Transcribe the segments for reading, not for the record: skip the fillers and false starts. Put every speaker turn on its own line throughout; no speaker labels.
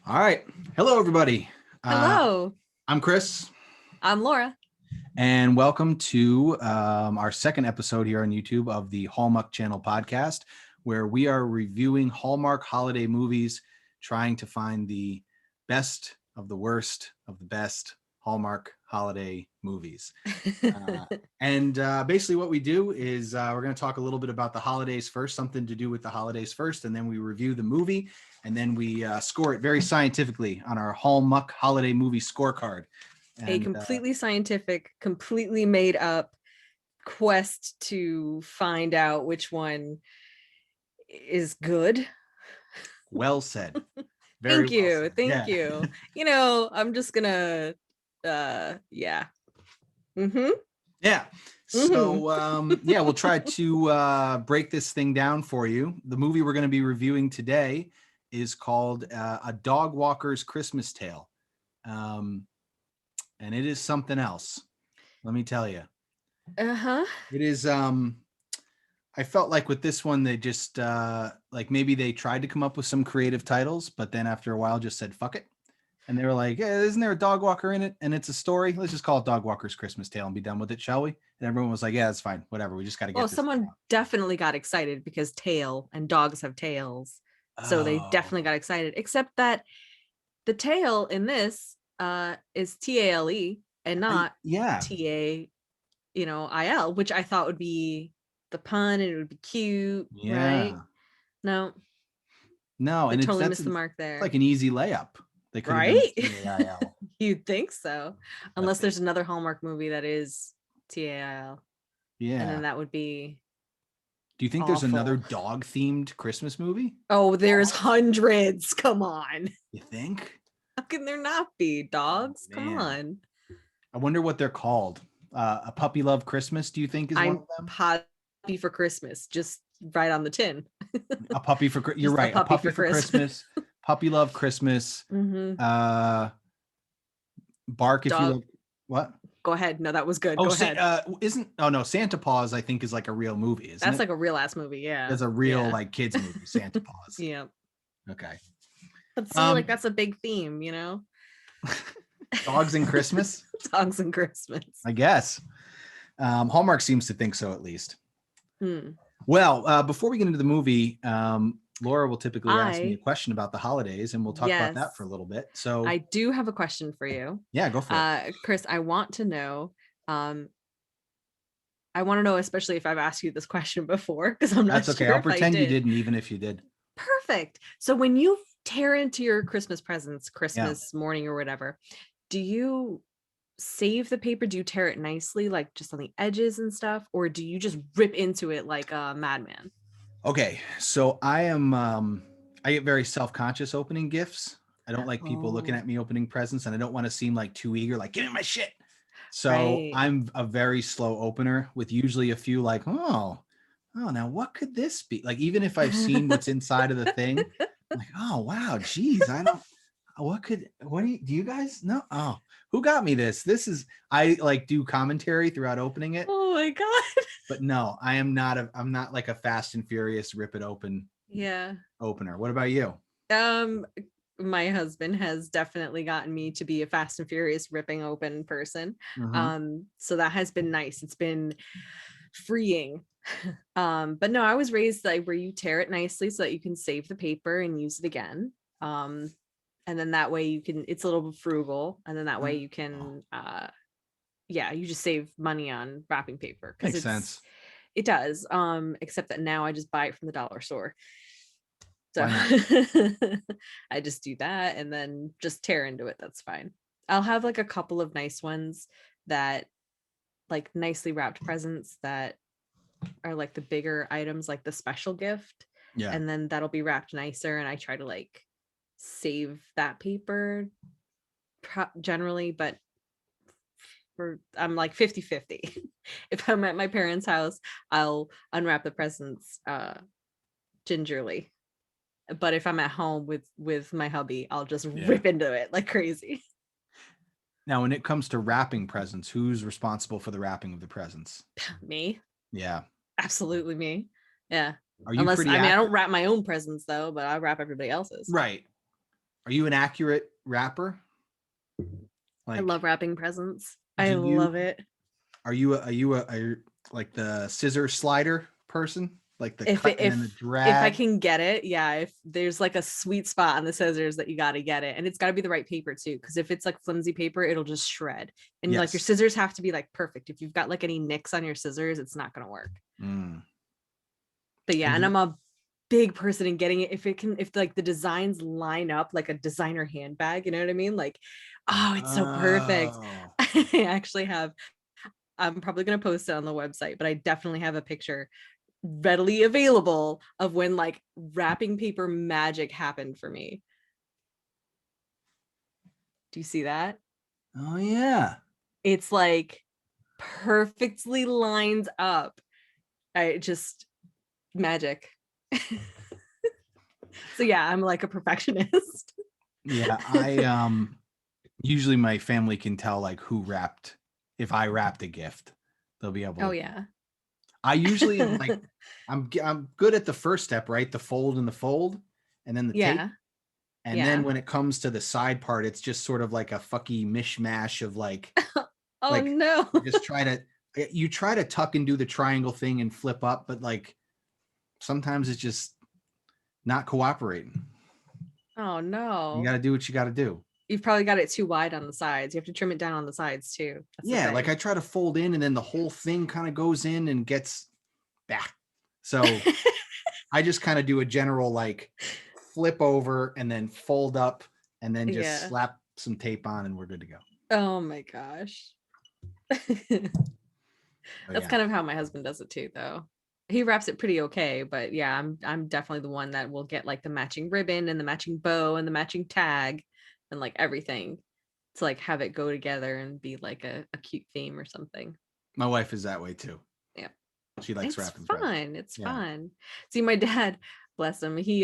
All right. Hello, everybody.
Hello,
I'm Chris,
I'm Laura.
and welcome to our second episode here on YouTube of the Hallmark Channel podcast, where we are reviewing Hallmark holiday movies, trying to find the best of the worst of the best Hallmark holiday movies. And basically what we do is we're going to talk a little bit about the holidays first, something to do with the holidays first, and then we review the movie, and then we score it very scientifically on our Hallmark holiday movie scorecard.
A
And
completely scientific, completely made up quest to find out which one is good.
well said. Very
Thank you.
well said.
Thank
Yeah.
you. I'm just gonna yeah. Mm-hmm.
Yeah. So we'll try to break this thing down for you. The movie we're going to be reviewing today is called A Dog Walker's Christmas Tale. And it is something else. Let me tell you.
Uh-huh.
It is I felt like with this one they just like maybe they tried to come up with some creative titles, but then after a while just said fuck it. And they were like, hey, isn't there a dog walker in it? And it's a story. Let's just call it Dog Walker's Christmas Tale and be done with it, shall we? And everyone was like, yeah, that's fine. Whatever. We just got to get
Well,
this
someone definitely got excited because tail and dogs have tails. So they definitely got excited, except that the tail in this is TALE and not TAIL, which I thought would be the pun and it would be cute, right? No,
and
totally
that's
missed the mark there.
like an easy layup. They could have
right?
done TAIL.
You'd think so, unless there's another Hallmark movie that is TAIL.
Yeah,
and then that would be.
Do you think
awful.
There's another dog-themed Christmas movie?
Oh, there's hundreds. Come on.
You think?
How can there not be dogs? Come on.
I wonder what they're called. A Puppy Love Christmas, do you think is one of them?
Puppy for Christmas, just right on the tin.
A puppy for you're right. A puppy for Christmas. Puppy Love Christmas.
Mm-hmm.
Bark if you love. What?
Go ahead. No, that was good. Go ahead.
Santa Paws, I think, is like a real movie, isn't
That's
it?
like a real ass movie. Yeah.
It's a real like kids movie, Santa Paws.
Yeah.
Okay.
But see, like that's a big theme,
Dogs and Christmas.
Dogs and Christmas,
I guess. Hallmark seems to think so, at least. Well, before we get into the movie, Laura will typically ask me a question about the holidays, and we'll talk about that for a little bit. So
I do have a question for you.
Yeah, go for it.
Chris, I want to know, especially if I've asked you this question before, because I'm not sure.
That's okay. I'll pretend you didn't, even if you did.
Perfect. So when you tear into your Christmas presents, Christmas morning or whatever, do you save the paper? Do you tear it nicely, like just on the edges and stuff, or do you just rip into it like a madman?
Okay, so I get very self-conscious opening gifts. I don't like people looking at me opening presents, and I don't want to seem like too eager, like, give me my shit. So I'm a very slow opener with usually a few like, oh, now what could this be? Like, even if I've seen what's inside of the thing, I'm like, oh, wow, geez, do you guys know? Oh, who got me this? I like do commentary throughout opening it.
Oh my God.
But no, I'm not like a Fast and Furious rip it open opener. What about you?
My husband has definitely gotten me to be a Fast and Furious ripping open person. So that has been nice. It's been freeing. But no, I was raised like where you tear it nicely so that you can save the paper and use it again. And then that way it's a little bit frugal, and then that way you can you just save money on wrapping paper.
Makes sense.
It does. Except that now I just buy it from the dollar store. So I just do that and then just tear into it. That's fine. I'll have like a couple of nice ones that like nicely wrapped presents that are like the bigger items, like the special gift. Yeah. And then that'll be wrapped nicer. And I try to like save that paper generally, but I'm like 50-50. If I'm at my parents' house, I'll unwrap the presents gingerly. But if I'm at home with my hubby, I'll just rip into it like crazy.
Now, when it comes to wrapping presents, who's responsible for the wrapping of the presents?
Me.
Yeah.
Absolutely me. Yeah.
Are you I don't
wrap my own presents though, but I wrap everybody else's.
Right. Are you an accurate wrapper?
I love wrapping presents.
do
I
you
love it.
are you like the scissor slider person? Like the
If
cut
it,
and then the
if I
drag?
can get it, yeah. If there's like a sweet spot on the scissors that you got to get it, and it's got to be the right paper too, because if it's like flimsy paper, it'll just shred. And like your
Yes.
scissors have to be like perfect. If you've got like any nicks on your scissors, it's not gonna work.
Mm.
But yeah, and
And
I'm a big person in getting it if like the designs line up like a designer handbag, you know what I mean? Like, oh, it's so perfect.
oh,
I actually have, I'm probably going to post it on the website, but I definitely have a picture readily available of when like wrapping paper magic happened for me. Do you see that?
oh yeah.
It's like perfectly lines up. I just magic. So yeah, I'm like a perfectionist.
Yeah, I usually my family can tell like who wrapped. If I wrapped a gift, they'll be able
Oh
to.
yeah.
I usually am like I'm good at the first step, right? The fold and the fold, and then the tape.
Yeah.
And then
Yeah.
when it comes to the side part, it's just sort of like a fucky mishmash of
Oh
like
no.
you try to tuck and do the triangle thing and flip up, but like sometimes it's just not cooperating.
Oh
You
no.
got to do what you got to do.
You've probably got it too wide on the sides. You have to trim it down on the sides too. That's the
Yeah, like
thing.
I try to fold in and then the whole thing kind of goes in and gets back. So I just kind of do a general like flip over and then fold up and then just
Yeah.
slap some tape on and we're good to go.
Oh my gosh.
So,
That's
yeah.
kind of how my husband does it too, though. He wraps it pretty okay, but yeah, I'm definitely the one that will get like the matching ribbon and the matching bow and the matching tag and like everything to like have it go together and be like a cute theme or something.
My wife is that way too.
Yeah.
She likes
It's
wrapping presents.
fun. It's
Yeah.
fun. See, my dad, bless him, he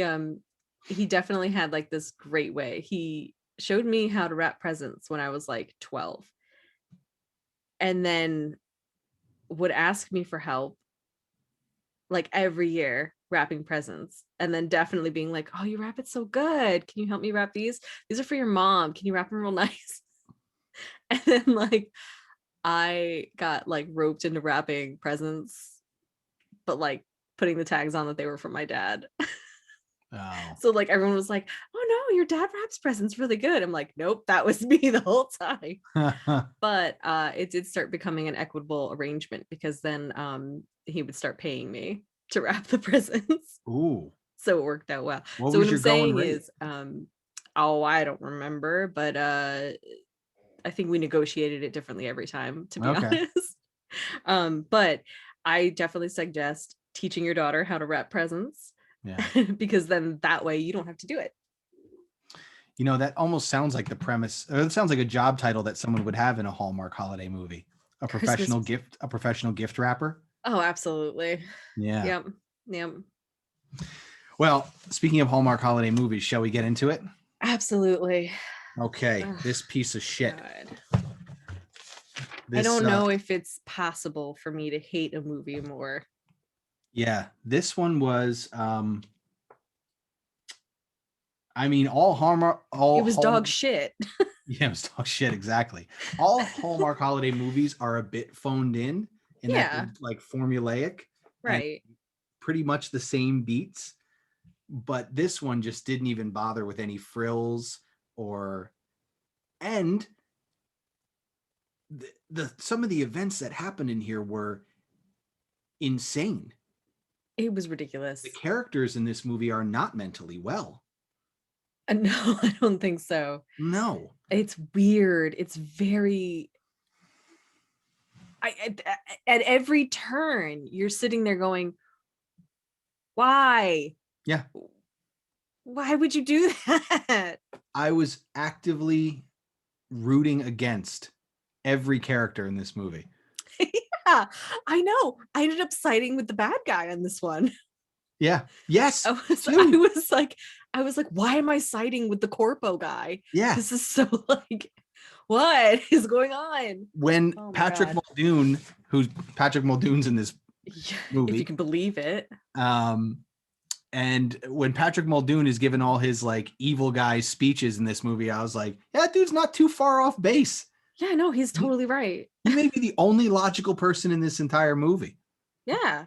definitely had like this great way. He showed me how to wrap presents when I was like 12. And then would ask me for help like every year wrapping presents, and then definitely being like, oh, you wrap it so good, can you help me wrap these are for your mom, can you wrap them real nice? And then like I got like roped into wrapping presents, but like putting the tags on that they were from my dad.
Oh.
So like everyone was like, oh no, your dad wraps presents really good. I'm like, nope, that was me the whole time. But it did start becoming an equitable arrangement, because then he would start paying me to wrap the presents.
Ooh.
So it worked out well.
What
So
was
what I'm
your going
saying
rate?
is oh, I don't remember, but I think we negotiated it differently every time, to be
Okay.
honest. But I definitely suggest teaching your daughter how to wrap presents.
Yeah.
Because then that way you don't have to do it.
You know, that almost sounds like the premise, or it sounds like a job title that someone would have in a Hallmark holiday movie. A
Christmas.
professional gift wrapper.
Oh, absolutely.
Yeah.
Yep. Yep.
Well, speaking of Hallmark holiday movies, shall we get into it?
Absolutely.
Okay.
Ugh,
This piece of shit.
God. I don't know if it's possible for me to hate a movie more.
Yeah, this one was I mean, all Hallmark all
It was
Hallmark,
dog shit.
yeah, it was dog shit, exactly. All Hallmark holiday movies are a bit phoned in that
Yeah.
they're like formulaic and
Right.
pretty much the same beats. But this one just didn't even bother with any frills or and the some of the events that happened in here were insane.
It was ridiculous.
The characters in this movie are not mentally well.
No, I don't think so.
No.
It's weird. It's very at every turn you're sitting there going, why?
Yeah.
Why would you do that?
I was actively rooting against every character in this movie.
Yeah, I know. I ended up siding with the bad guy on this one.
Yeah. Yes.
I was like, why am I siding with the corpo guy?
Yeah.
This is so like, what is going on?
When
Oh my
Patrick
God.
Muldoon, who's Patrick Muldoon's in this
If
movie,
you can believe it.
And when Patrick Muldoon is given all his like evil guy speeches in this movie, I was like, yeah, that dude's not too far off base.
Yeah, no, he's totally right.
He may be the only logical person in this entire movie.
Yeah.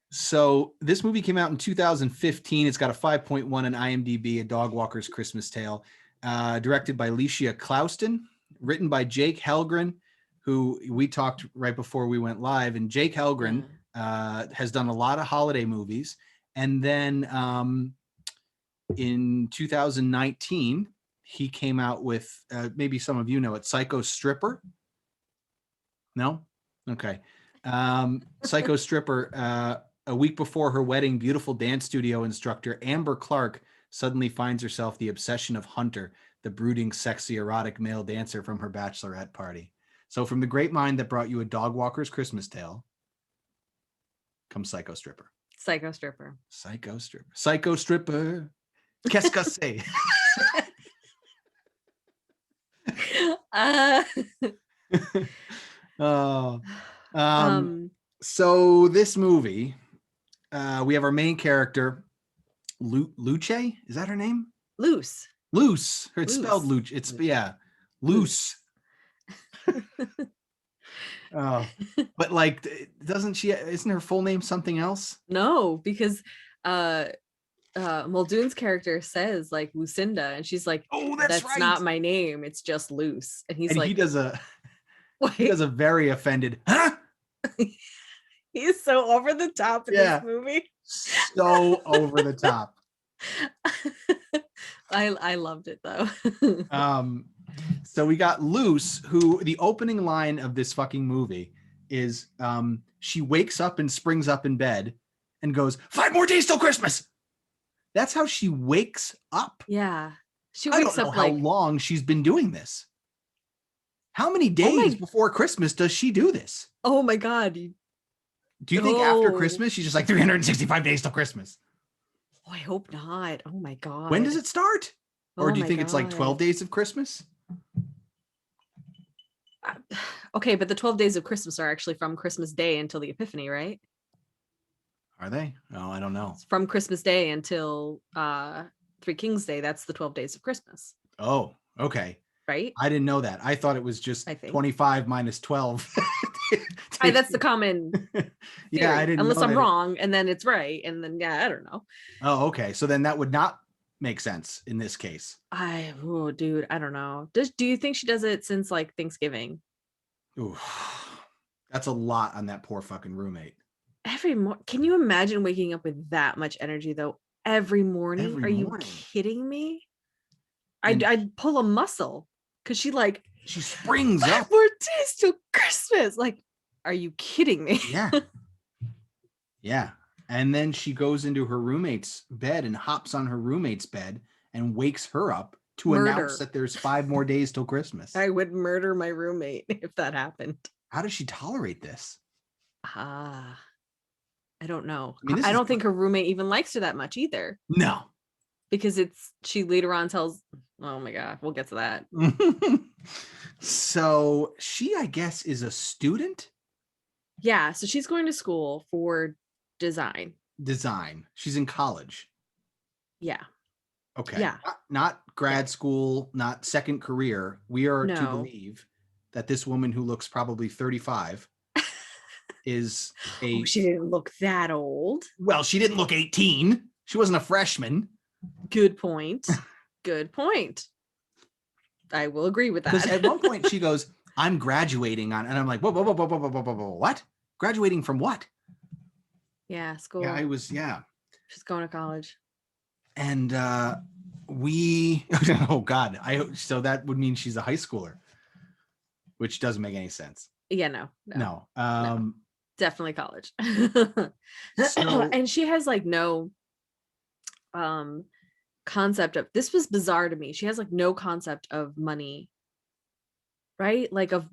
So this movie came out in 2015. It's got a 5.1 on IMDb, A Dog Walker's Christmas Tale, directed by Licia Clouston, written by Jake Helgren, who we talked right before we went live. And Jake Helgren has done a lot of holiday movies. And then in 2019, he came out with, maybe some of you know it, Psycho Stripper. No? Okay. Psycho Stripper, a week before her wedding, beautiful dance studio instructor Amber Clark suddenly finds herself the obsession of Hunter, the brooding, sexy, erotic male dancer from her bachelorette party. So from the great mind that brought you A Dog Walker's Christmas Tale comes Psycho Stripper.
Psycho Stripper.
Psycho Stripper. Psycho Stripper. Qu'est-ce que c'est? So this movie, we have our main character, Luce. Is that her name?
Luce.
Luce. It's
Luce.
spelled Luce. It's Luce. But like, doesn't she? Isn't her full name something else?
No, because Muldoon's character says like Lucinda, and she's like,
"Oh, that's right.
Not my name. It's just Luce." And he's like,
he does a very offended, huh?
He's so over the top in this movie.
So over the top.
I loved it though.
So we got Luce, who the opening line of this fucking movie is she wakes up and springs up in bed and goes, 5 more days till Christmas. That's how she wakes up.
Yeah. She wakes up
how long she's been doing this. How many days before Christmas does she do this?
Oh my God.
Do you think after Christmas, she's just like 365 days till Christmas?
Oh, I hope not. Oh my God.
When does it start? Or do you think it's like 12 days of Christmas?
Okay, but the 12 days of Christmas are actually from Christmas Day until the Epiphany, right?
Are they? Oh, I don't know.
It's from Christmas Day until Three Kings Day. That's the 12 days of Christmas.
Oh, okay.
Right?
I didn't know that. I thought it was just 25 minus 12.
That's the common theory,
I didn't
unless
know
I'm
that.
wrong, and then it's right, and then I don't know.
Oh, okay. So then that would not make sense in this case.
Dude, I don't know. Do you think she does it since like Thanksgiving?
Ooh, that's a lot on that poor fucking roommate.
Every morning. Can you imagine waking up with that much energy though? Every morning? Are you kidding me? I'd pull a muscle because she
springs up.
5 more days till Christmas. Like, are you kidding me?
Yeah. And then she goes into her roommate's bed and hops on her roommate's bed and wakes her up to announce that there's 5 more days till Christmas.
I would murder my roommate if that happened.
How does she tolerate this?
I don't know. I don't think her roommate even likes her that much either.
No.
Because she later on tells, oh my God, we'll get to that.
So she, I guess, is a student?
Yeah. So she's going to school for design.
She's in college.
Yeah.
Okay.
Yeah.
Not grad school, not second career. We are to believe that this woman who looks probably 35 is
she didn't look that old.
Well, she didn't look 18. She wasn't a freshman.
Good point. Good point. I will agree with that.
Because at one point she goes, I'm graduating on, and I'm like, whoa, what? Graduating from what?
Yeah, school.
Yeah,
She's going to college.
And oh God, so that would mean she's a high schooler, which doesn't make any sense.
Yeah, no. Definitely college. And she has like no concept of, this was bizarre to me. She has like no concept of money, right? Like of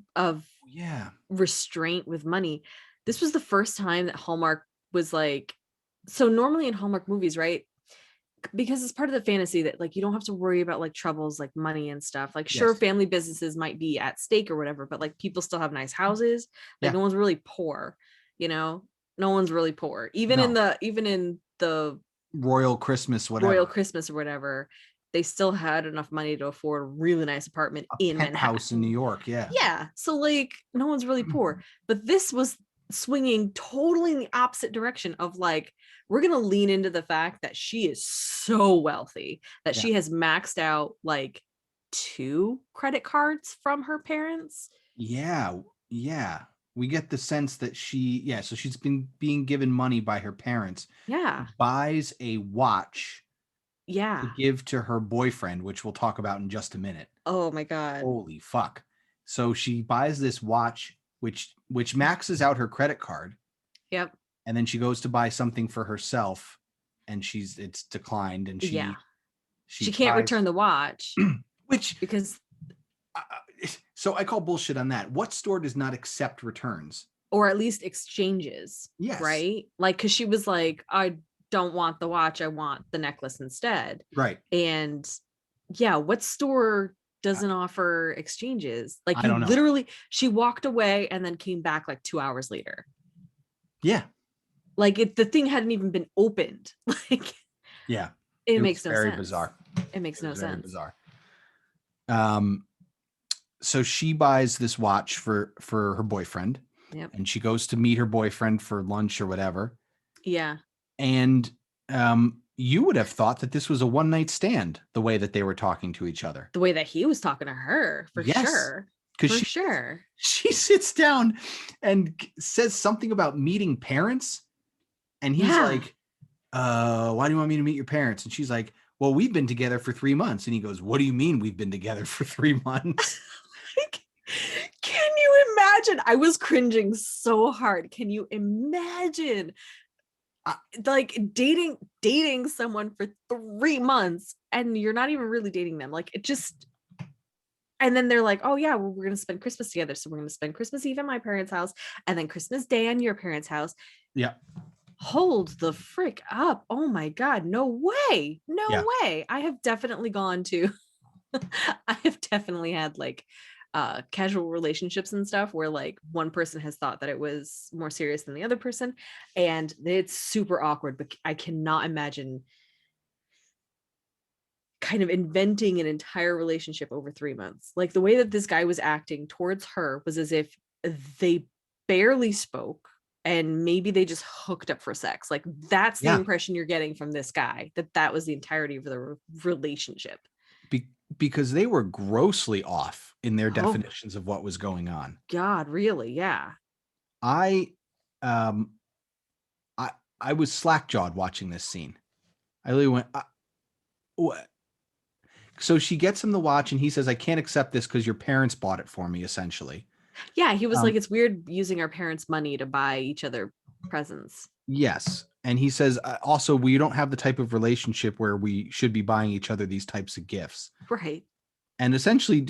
restraint with money. This was the first time that Hallmark was like, so normally in Hallmark movies, right? Because it's part of the fantasy that like you don't have to worry about like troubles like money and stuff. Like sure, family businesses might be at stake or whatever, but like people still have nice houses. Like no one's really poor, no one's really poor. Even in the
Royal Christmas, whatever.
Royal Christmas or whatever, they still had enough money to afford a really nice apartment in
Penthouse in New
Manhattan.
York. Yeah.
Yeah. So like no one's really poor. But this was swinging totally in the opposite direction of like, we're going to lean into the fact that she is so wealthy that
Yeah.
she has maxed out like 2 credit cards from her parents.
Yeah. Yeah. We get the sense that so she's been being given money by her parents.
Yeah.
Buys a watch to
Yeah.
give to her boyfriend, which we'll talk about in just a minute.
Oh my God.
Holy fuck. So she buys this watch, which maxes out her credit card.
Yep.
And then she goes to buy something for herself, and it's declined, and
Yeah.
she
can't
tries,
return the watch
which
because
so I call bullshit on that. What store does not accept returns?
or at least exchanges.
Yes.
Right? Like, because she was like, I don't want the watch, I want the necklace instead.
Right.
And yeah, what store doesn't offer exchanges? Like,
I
you
don't know.
literally, she walked away and then came back like 2 hours later.
Yeah.
Like the thing hadn't even been opened. Like,
yeah,
it makes no
very
sense.
Bizarre.
It makes no sense.
Bizarre. So she buys this watch for her boyfriend.
Yep.
And she goes to meet her boyfriend for lunch or whatever.
Yeah.
And you would have thought that this was a one-night stand, the way that they were talking to each other.
The way that he was talking to her, for sure.
Because she sits down and says something about meeting parents. And he's like, why do you want me to meet your parents? And she's like, well, we've been together for 3 months. And he goes, what do you mean we've been together for 3 months?
Can you imagine? I was cringing so hard. Can you imagine like dating someone for 3 months and you're not even really dating them? Like, it just, and then they're like, oh yeah, well, we're going to spend Christmas together. So we're going to spend Christmas Eve at my parents' house and then Christmas Day at your parents' house.
Yeah.
Hold the frick up. Oh my God. No way. No way. I have definitely gone to, I have definitely had like casual relationships and stuff where like one person has thought that it was more serious than the other person. And it's super awkward, but I cannot imagine kind of inventing an entire relationship over 3 months. Like the way that this guy was acting towards her was as if they barely spoke and maybe they just hooked up for sex. Like that's the impression you're getting from this guy, that was the entirety of the relationship.
Because they were grossly off in their definitions of what was going on.
God, really? Yeah.
I was slack-jawed watching this scene. I really went, what? So she gets him the watch and he says, I can't accept this because your parents bought it for me, essentially.
Yeah, he was like, it's weird using our parents' money to buy each other presents.
Yes. And he says, also, we don't have the type of relationship where we should be buying each other these types of gifts.
Right.
And essentially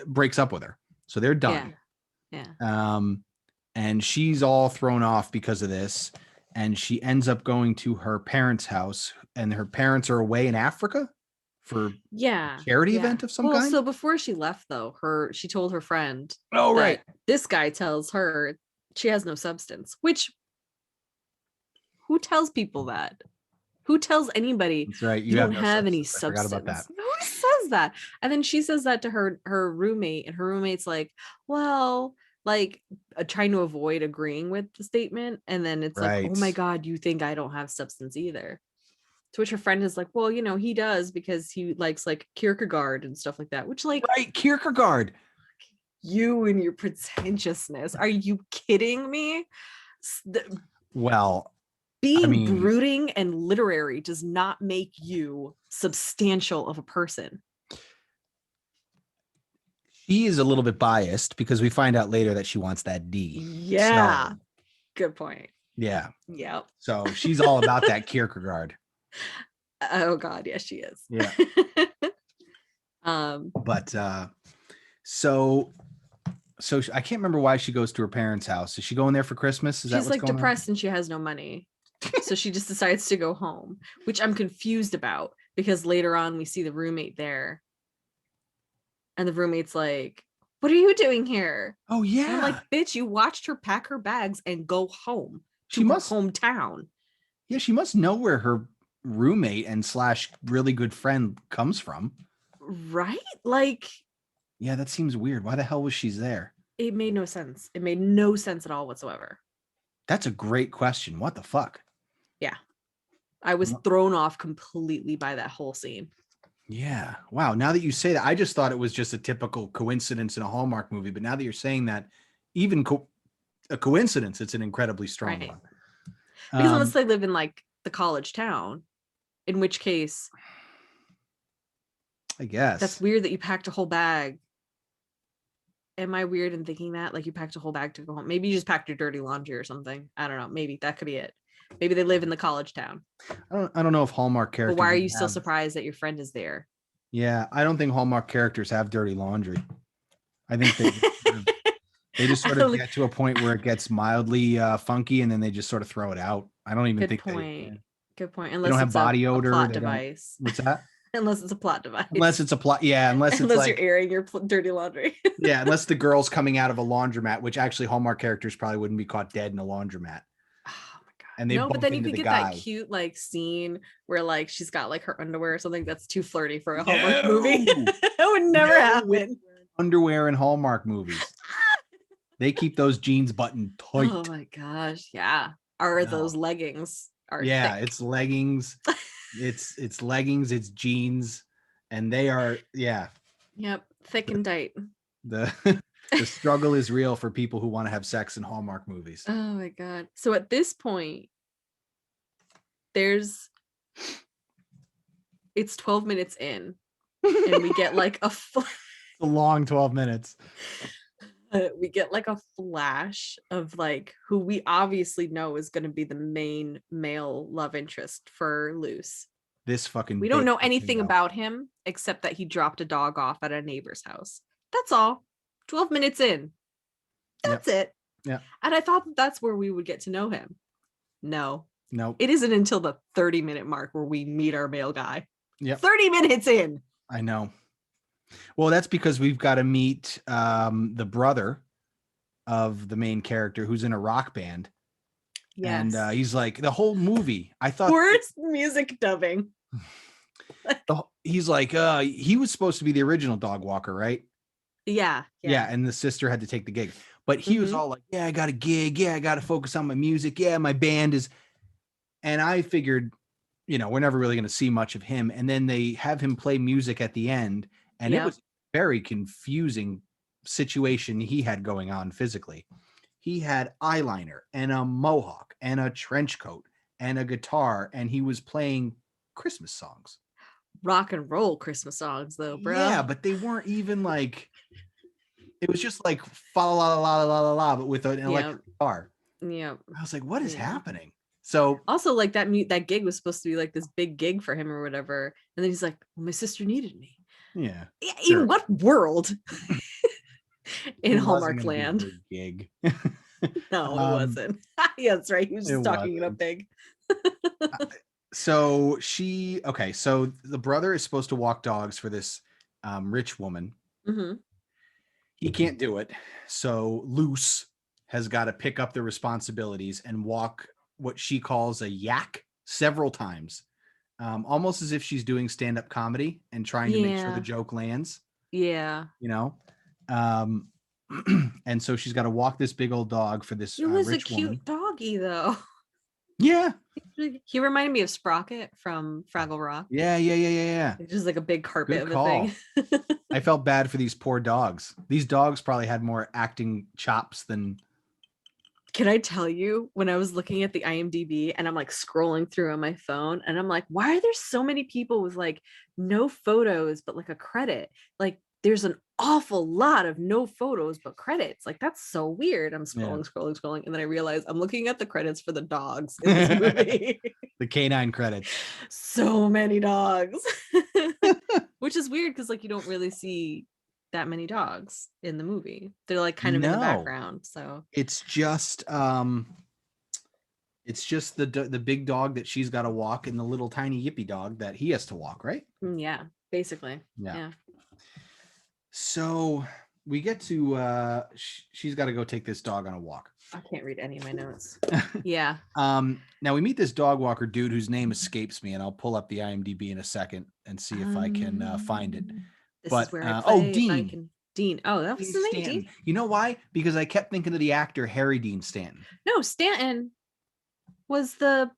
breaks up with her. So they're done.
Yeah.
And she's all thrown off because of this. And she ends up going to her parents' house, and her parents are away in Africa for a charity event of some kind.
So before she left, though, she told her friend,
right,
this guy tells her she has no substance, which who tells people that? Who tells anybody?
That's right.
You don't have any substance. I forgot about that. Who says that? And then she says that to her roommate, and her roommate's like, well, like trying to avoid agreeing with the statement. And then it's like, oh my God, you think I don't have substance either? To which her friend is like, well, he does because he likes like Kierkegaard and stuff like that, which like,
right, Kierkegaard.
You and your pretentiousness. Are you kidding me?
Well,
being brooding and literary does not make you substantial of a person.
She is a little bit biased because we find out later that she wants that D.
Yeah. So, good point.
Yeah.
Yep.
So she's all about that Kierkegaard.
Oh God, yes, she is.
Yeah. But so I can't remember why she goes to her parents' house. Is she going there for Christmas? Is
she's like depressed and she has no money. So she just decides to go home, which I'm confused about because later on we see the roommate there. And the roommate's like, what are you doing here?
Oh, yeah.
And I'm like, bitch, you watched her pack her bags and go home to her hometown.
Yeah, she must know where her roommate and slash really good friend comes from.
Right? Like,
Yeah, that seems weird. Why the hell was she there?
it made no sense. It made no sense at all whatsoever.
That's a great question. What the fuck?
Yeah. I was thrown off completely by that whole scene.
Yeah. Wow. Now that you say that, I just thought it was just a typical coincidence in a Hallmark movie. But now that you're saying that, even a coincidence, it's an incredibly strong
Right.
one.
Because unless they live in like the college town, in which case,
I guess
that's weird that you packed a whole bag. Am I weird in thinking that? Like you packed a whole bag to go home? Maybe you just packed your dirty laundry or something. I don't know. Maybe that could be it. Maybe they live in the college town.
I don't know if Hallmark characters.
But why are you still surprised that your friend is there?
Yeah, I don't think Hallmark characters have dirty laundry. I think they just sort of get to a point where it gets mildly funky, and then they just sort of throw it out. I don't even think
Good point.
They don't have body odor.
Plot device.
What's that?
Unless it's a plot device.
Unless it's a plot. Yeah, unless it's
you're airing your dirty laundry.
Yeah, unless the girl's coming out of a laundromat, which actually Hallmark characters probably wouldn't be caught dead in a laundromat.
Oh my god!
And they
but then you could get
guy.
that cute like scene where like she's got like her underwear or something that's too flirty for a Hallmark movie. That would never happen.
Underwear in Hallmark movies. They keep those jeans buttoned tight.
Oh my gosh! Yeah, those leggings? Thick.
It's leggings. It's leggings. It's jeans, and they are
Yep, thick and tight.
The struggle is real for people who want to have sex in Hallmark movies.
Oh my god. So at this point, it's 12 minutes in, and we get like a
long 12 minutes.
We get like a flash of like who we obviously know is going to be the main male love interest for Luce. We don't know anything about him except that he dropped a dog off at a neighbor's house. That's all. 12 minutes in. That's it.
Yeah.
And I thought that's where we would get to know him. No.
It
isn't until the 30-minute mark where we meet our male guy.
Yeah.
30 minutes in.
I know. Well, that's because we've got to meet the brother of the main character who's in a rock band. Yes. And he's like the whole movie. I thought
worst music dubbing.
He's like, he was supposed to be the original dog walker, right?
Yeah.
And the sister had to take the gig. But he was all like, yeah, I got a gig. Yeah, I got to focus on my music. Yeah, my band is. And I figured, we're never really going to see much of him. And then they have him play music at the end. And it was a very confusing situation he had going on physically. He had eyeliner and a mohawk and a trench coat and a guitar. And he was playing Christmas songs.
Rock and roll Christmas songs, though, bro.
Yeah, but they weren't even like... It was just like fa la la la la la la, but with an electric guitar.
Yeah.
I was like, what is happening? So
also like that gig was supposed to be like this big gig for him or whatever. And then he's like, well, my sister needed me.
Yeah.
In what world? In Hallmark land.
Gig.
No, it wasn't. Yeah, that's right. He was just talking it up big.
So the brother is supposed to walk dogs for this rich woman.
Mm-hmm.
He can't do it. So Luce has got to pick up the responsibilities and walk what she calls a yak several times, almost as if she's doing stand-up comedy and trying to make sure the joke lands.
Yeah.
And so she's got to walk this big old dog for this
It was
rich
a cute
woman.
doggy, though.
Yeah.
He reminded me of Sprocket from Fraggle Rock.
Yeah.
It's just like a big carpet of a thing.
I felt bad for these poor dogs. These dogs probably had more acting chops than...
Can I tell you, when I was looking at the IMDb and I'm like scrolling through on my phone and I'm like, why are there so many people with like no photos, but like a credit? Like there's an awful lot of no photos, but credits. Like that's so weird. I'm scrolling. And then I realize I'm looking at the credits for the dogs in this movie.
The canine credits.
So many dogs, which is weird because like you don't really see that many dogs in the movie. They're like kind of in the background. So
it's just the big dog that she's got to walk and the little tiny yippy dog that he has to walk, right?
Yeah, basically. Yeah.
So we get to she's got to go take this dog on a walk.
I can't read any of my notes. Yeah.
Now we meet this dog walker dude whose name escapes me, and I'll pull up the IMDb in a second and see if I can find it.
This
But
is where I play if I
Dean.
can. Dean. Oh, that was
Dean
his name,
Stanton.
Dean.
You know why? Because I kept thinking of the actor Harry Dean Stanton.
No, Stanton was the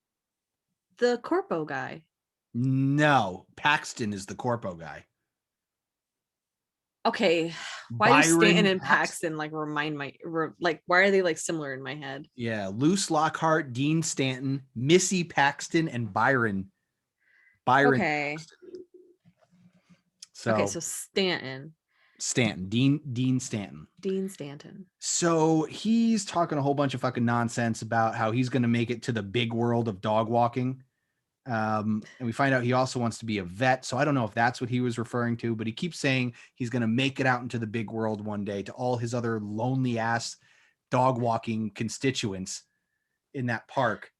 corpo guy.
No, Paxton is the corpo guy.
Okay, why do Stanton and Paxton like remind like why are they like similar in my head?
Yeah, Luce Lockhart, Dean Stanton, Missy Paxton, and Byron.
Okay.
Paxton. So
okay, so Stanton.
Dean Stanton.
Dean Stanton.
So he's talking a whole bunch of fucking nonsense about how he's going to make it to the big world of dog walking. And we find out he also wants to be a vet. So I don't know if that's what he was referring to, but he keeps saying he's going to make it out into the big world one day to all his other lonely ass dog walking constituents in that park.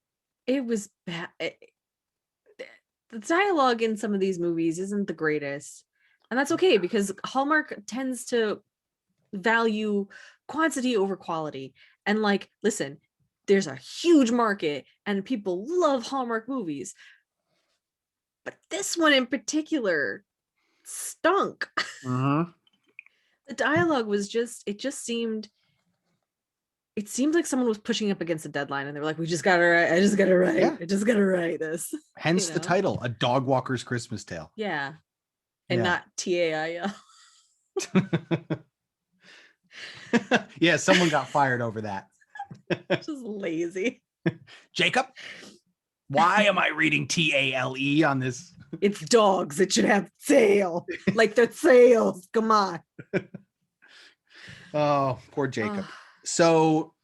It was bad. The dialogue in some of these movies isn't the greatest. And that's okay because Hallmark tends to value quantity over quality. And like, listen, there's a huge market and people love Hallmark movies. But this one in particular stunk.
Mm-hmm.
The dialogue was it seemed like someone was pushing up against a deadline and they were like, I just gotta write this.
Hence the title, A Dog Walker's Christmas Tale.
Yeah. And not TAIL.
Yeah, someone got fired over that.
Just lazy.
Jacob, why am I reading TALE on this?
It's dogs. It should have tail. Like they're tails. Come on.
Oh, poor Jacob. So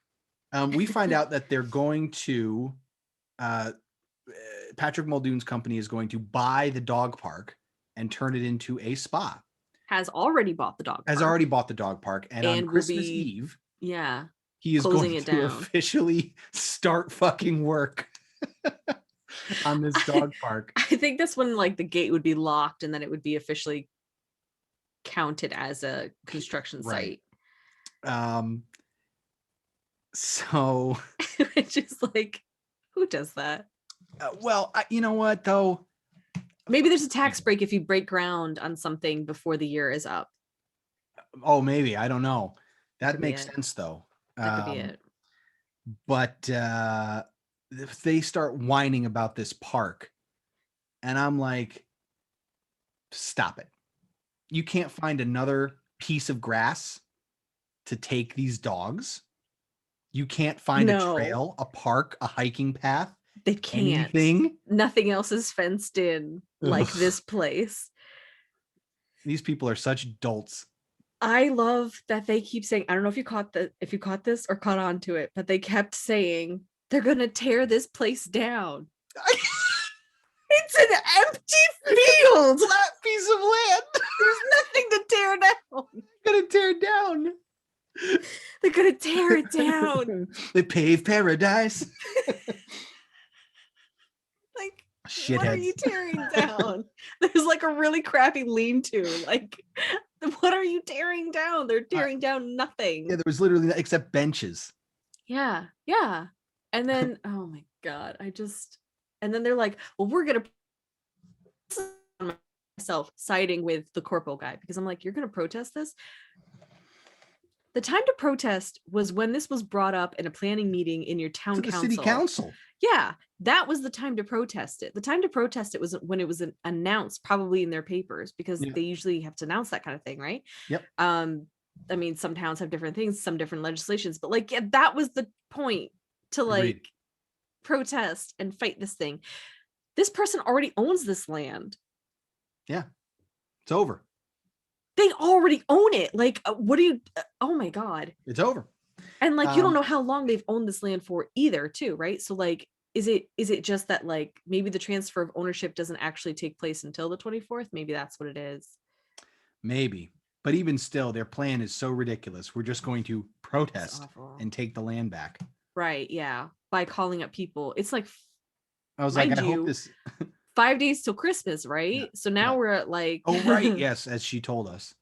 we find out that they're going to Patrick Muldoon's company is going to buy the dog park and turn it into a spa.
Has already bought the dog park.
Has already bought the dog park. And on Christmas Eve, he is going to officially start fucking work on this dog park.
I think that's when like the gate would be locked and then it would be officially counted as a construction site.
So
which is like, who does that?
Well, you know what though?
Maybe there's a tax break if you break ground on something before the year is up.
Oh, maybe. I don't know. That makes sense though.
That could be it.
But if they start whining about this park, and I'm like, stop it. You can't find another piece of grass to take these dogs. You can't find a trail, a park, a hiking path.
They can't.
Anything.
Nothing else is fenced in like this place.
These people are such dolts.
I love that they keep saying, I don't know if you caught this or caught on to it, but they kept saying they're gonna tear this place down. It's an empty field.
Flat piece of land.
There's nothing to tear down.
They're gonna tear it down.
They're gonna tear it down.
They pave paradise.
Like,
shitheads.
What are you tearing down? There's like a really crappy lean-to. Like, what are you tearing down? They're tearing down nothing.
Yeah, there was literally except benches.
Yeah. And then, oh my God, and then they're like, well, we're gonna myself siding with the corporal guy because I'm like, you're gonna protest this? The time to protest was when this was brought up in a planning meeting in your town council.
City council.
Yeah, that was the time to protest it. The time to protest it was when it was announced, probably in their papers, because they usually have to announce that kind of thing, right?
Yep.
I mean, some towns have different things, some different legislations, but like, yeah, that was the point to like protest and fight this thing. This person already owns this land.
Yeah, it's over.
They already own it. Like, what do you? Oh my God,
it's over.
And like, you don't know how long they've owned this land for either, too, right? So like, is it just that like maybe the transfer of ownership doesn't actually take place until the 24th? Maybe that's what it is.
Maybe. But even still, their plan is so ridiculous. We're just going to protest and take the land back.
Right. Yeah. By calling up people. It's like,
I was like, I hope this
5 days till Christmas, right? Yeah. So now we're at like,
oh, right. Yes. As she told us.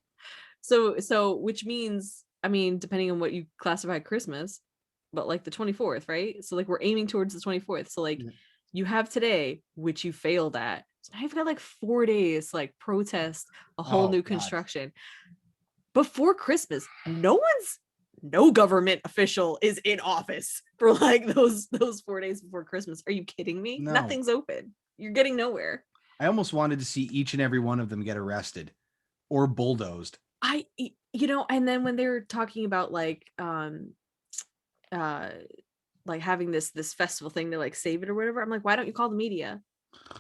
So which means, I mean, depending on what you classify Christmas, but like the 24th, right? So like we're aiming towards the 24th. So like you have today, which you failed at. So now you've got like 4 days to like protest a whole new construction before Christmas. No government official is in office for like those 4 days before Christmas. Are you kidding me?
No.
Nothing's open. You're getting nowhere.
I almost wanted to see each and every one of them get arrested or bulldozed.
And then when they were talking about like having this festival thing to like save it or whatever, I'm like, why don't you call the media?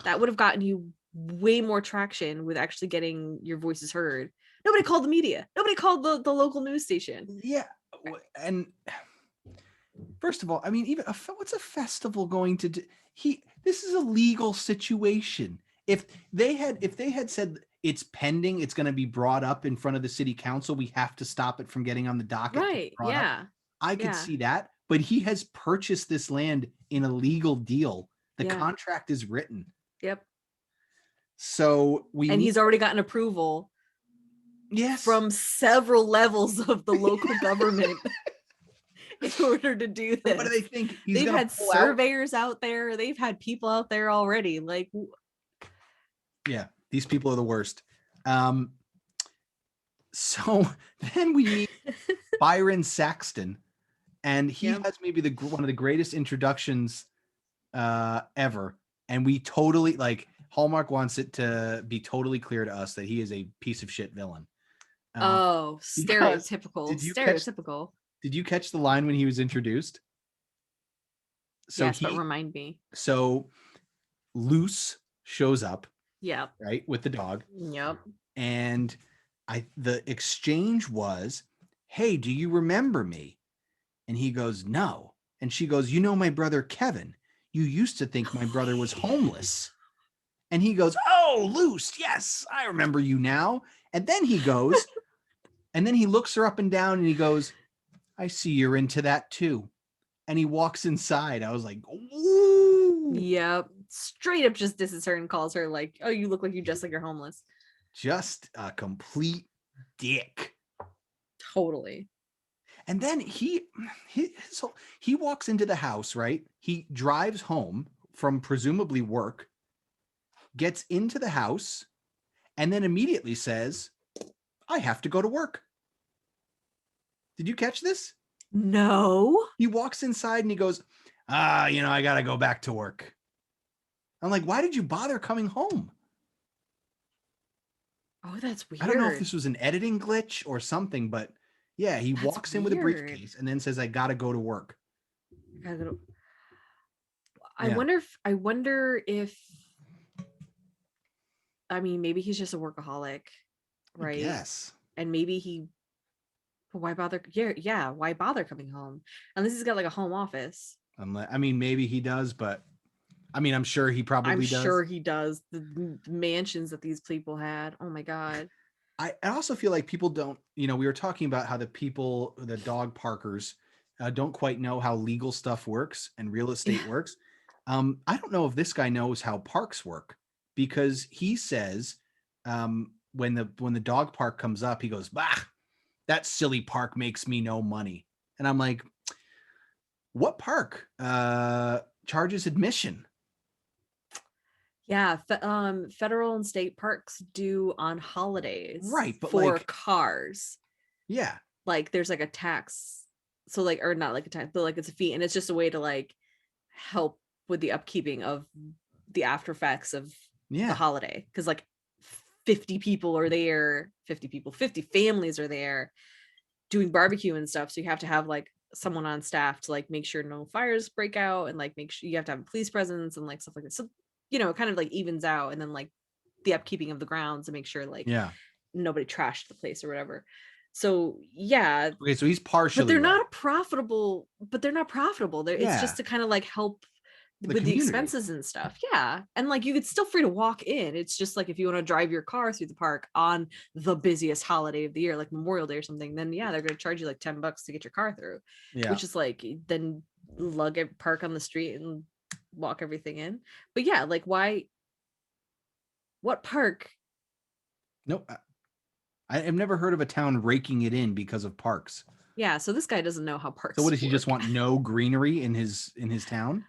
That would have gotten you way more traction with actually getting your voices heard. Nobody called the media. Nobody called the local news station.
Yeah. And first of all, I mean, even what's a festival going to do? This is a legal situation. If they had said it's pending, it's going to be brought up in front of the city council, we have to stop it from getting on the docket.
Right. Yeah.
I could see that. But he has purchased this land in a legal deal. The contract is written.
Yep.
So
he's already gotten approval.
Yes.
From several levels of the local government in order to do this.
What do they think?
They've had surveyors out there. They've had people out there already. Like,
yeah, these people are the worst. So then we meet Byron Saxton, and he has maybe one of the greatest introductions ever. And we totally Hallmark wants it to be totally clear to us that he is a piece of shit villain.
Stereotypical.
Did you catch the line when he was introduced?
So yes, but remind me.
So Luce shows up.
Yeah.
Right, with the dog.
Yep.
And the exchange was, "Hey, do you remember me?" And he goes, "No." And she goes, "You know my brother Kevin. You used to think my brother was homeless." And he goes, "Oh, Luce, yes, I remember you now." And then he goes, and then he looks her up and down and he goes, "I see you're into that too." And he walks inside. I was like, ooh.
Yep. Straight up just disses her and calls her like, "Oh, you look like you dress like you're homeless."
Just a complete dick.
Totally.
And then he walks into the house, right? He drives home from presumably work, gets into the house, and then immediately says, "I have to go to work." Did you catch this?
No.
He walks inside and he goes, I got to go back to work. I'm like, why did you bother coming home?
Oh, that's weird.
I don't know if this was an editing glitch or something, but yeah, he walks in with a briefcase and then says, "I got to go to work."
I wonder if I mean, maybe he's just a workaholic, right?
Yes.
And maybe why bother? Yeah. Why bother coming home? Unless he's got like a home office.
I mean, maybe he does, but I mean, I'm sure he probably does.
I'm sure he does. The mansions that these people had. Oh my God.
I also feel like people don't, we were talking about how the dog parkers don't quite know how legal stuff works and real estate works. I don't know if this guy knows how parks work, because he says when the dog park comes up, he goes, "Bah, that silly park makes me no money." And I'm like, what park charges admission?
Yeah, federal and state parks do on holidays,
right? But
for cars,
yeah,
like there's like a tax, so like, or not like a tax, but like it's a fee, and it's just a way to like help with the upkeeping of the after effects of the holiday, because like 50 people are there, 50 families are there doing barbecue and stuff, so you have to have like someone on staff to like make sure no fires break out, and like make sure you have to have a police presence and like stuff like that. So it kind of like evens out, and then like the upkeeping of the grounds to make sure like nobody trashed the place or whatever. So yeah.
Okay, so he's partially,
but they're not profitable. It's just to kind of like help with the expenses and stuff. Yeah. And like you could still free to walk in. It's just like if you want to drive your car through the park on the busiest holiday of the year, like Memorial Day or something, then they're going to charge you like $10 to get your car through. Which is like, then lug a park on the street and walk everything in. But yeah, like what park?
Nope. I've never heard of a town raking it in because of parks.
Yeah, so this guy doesn't know how parks
So what does he
work.
just want? No greenery in his town?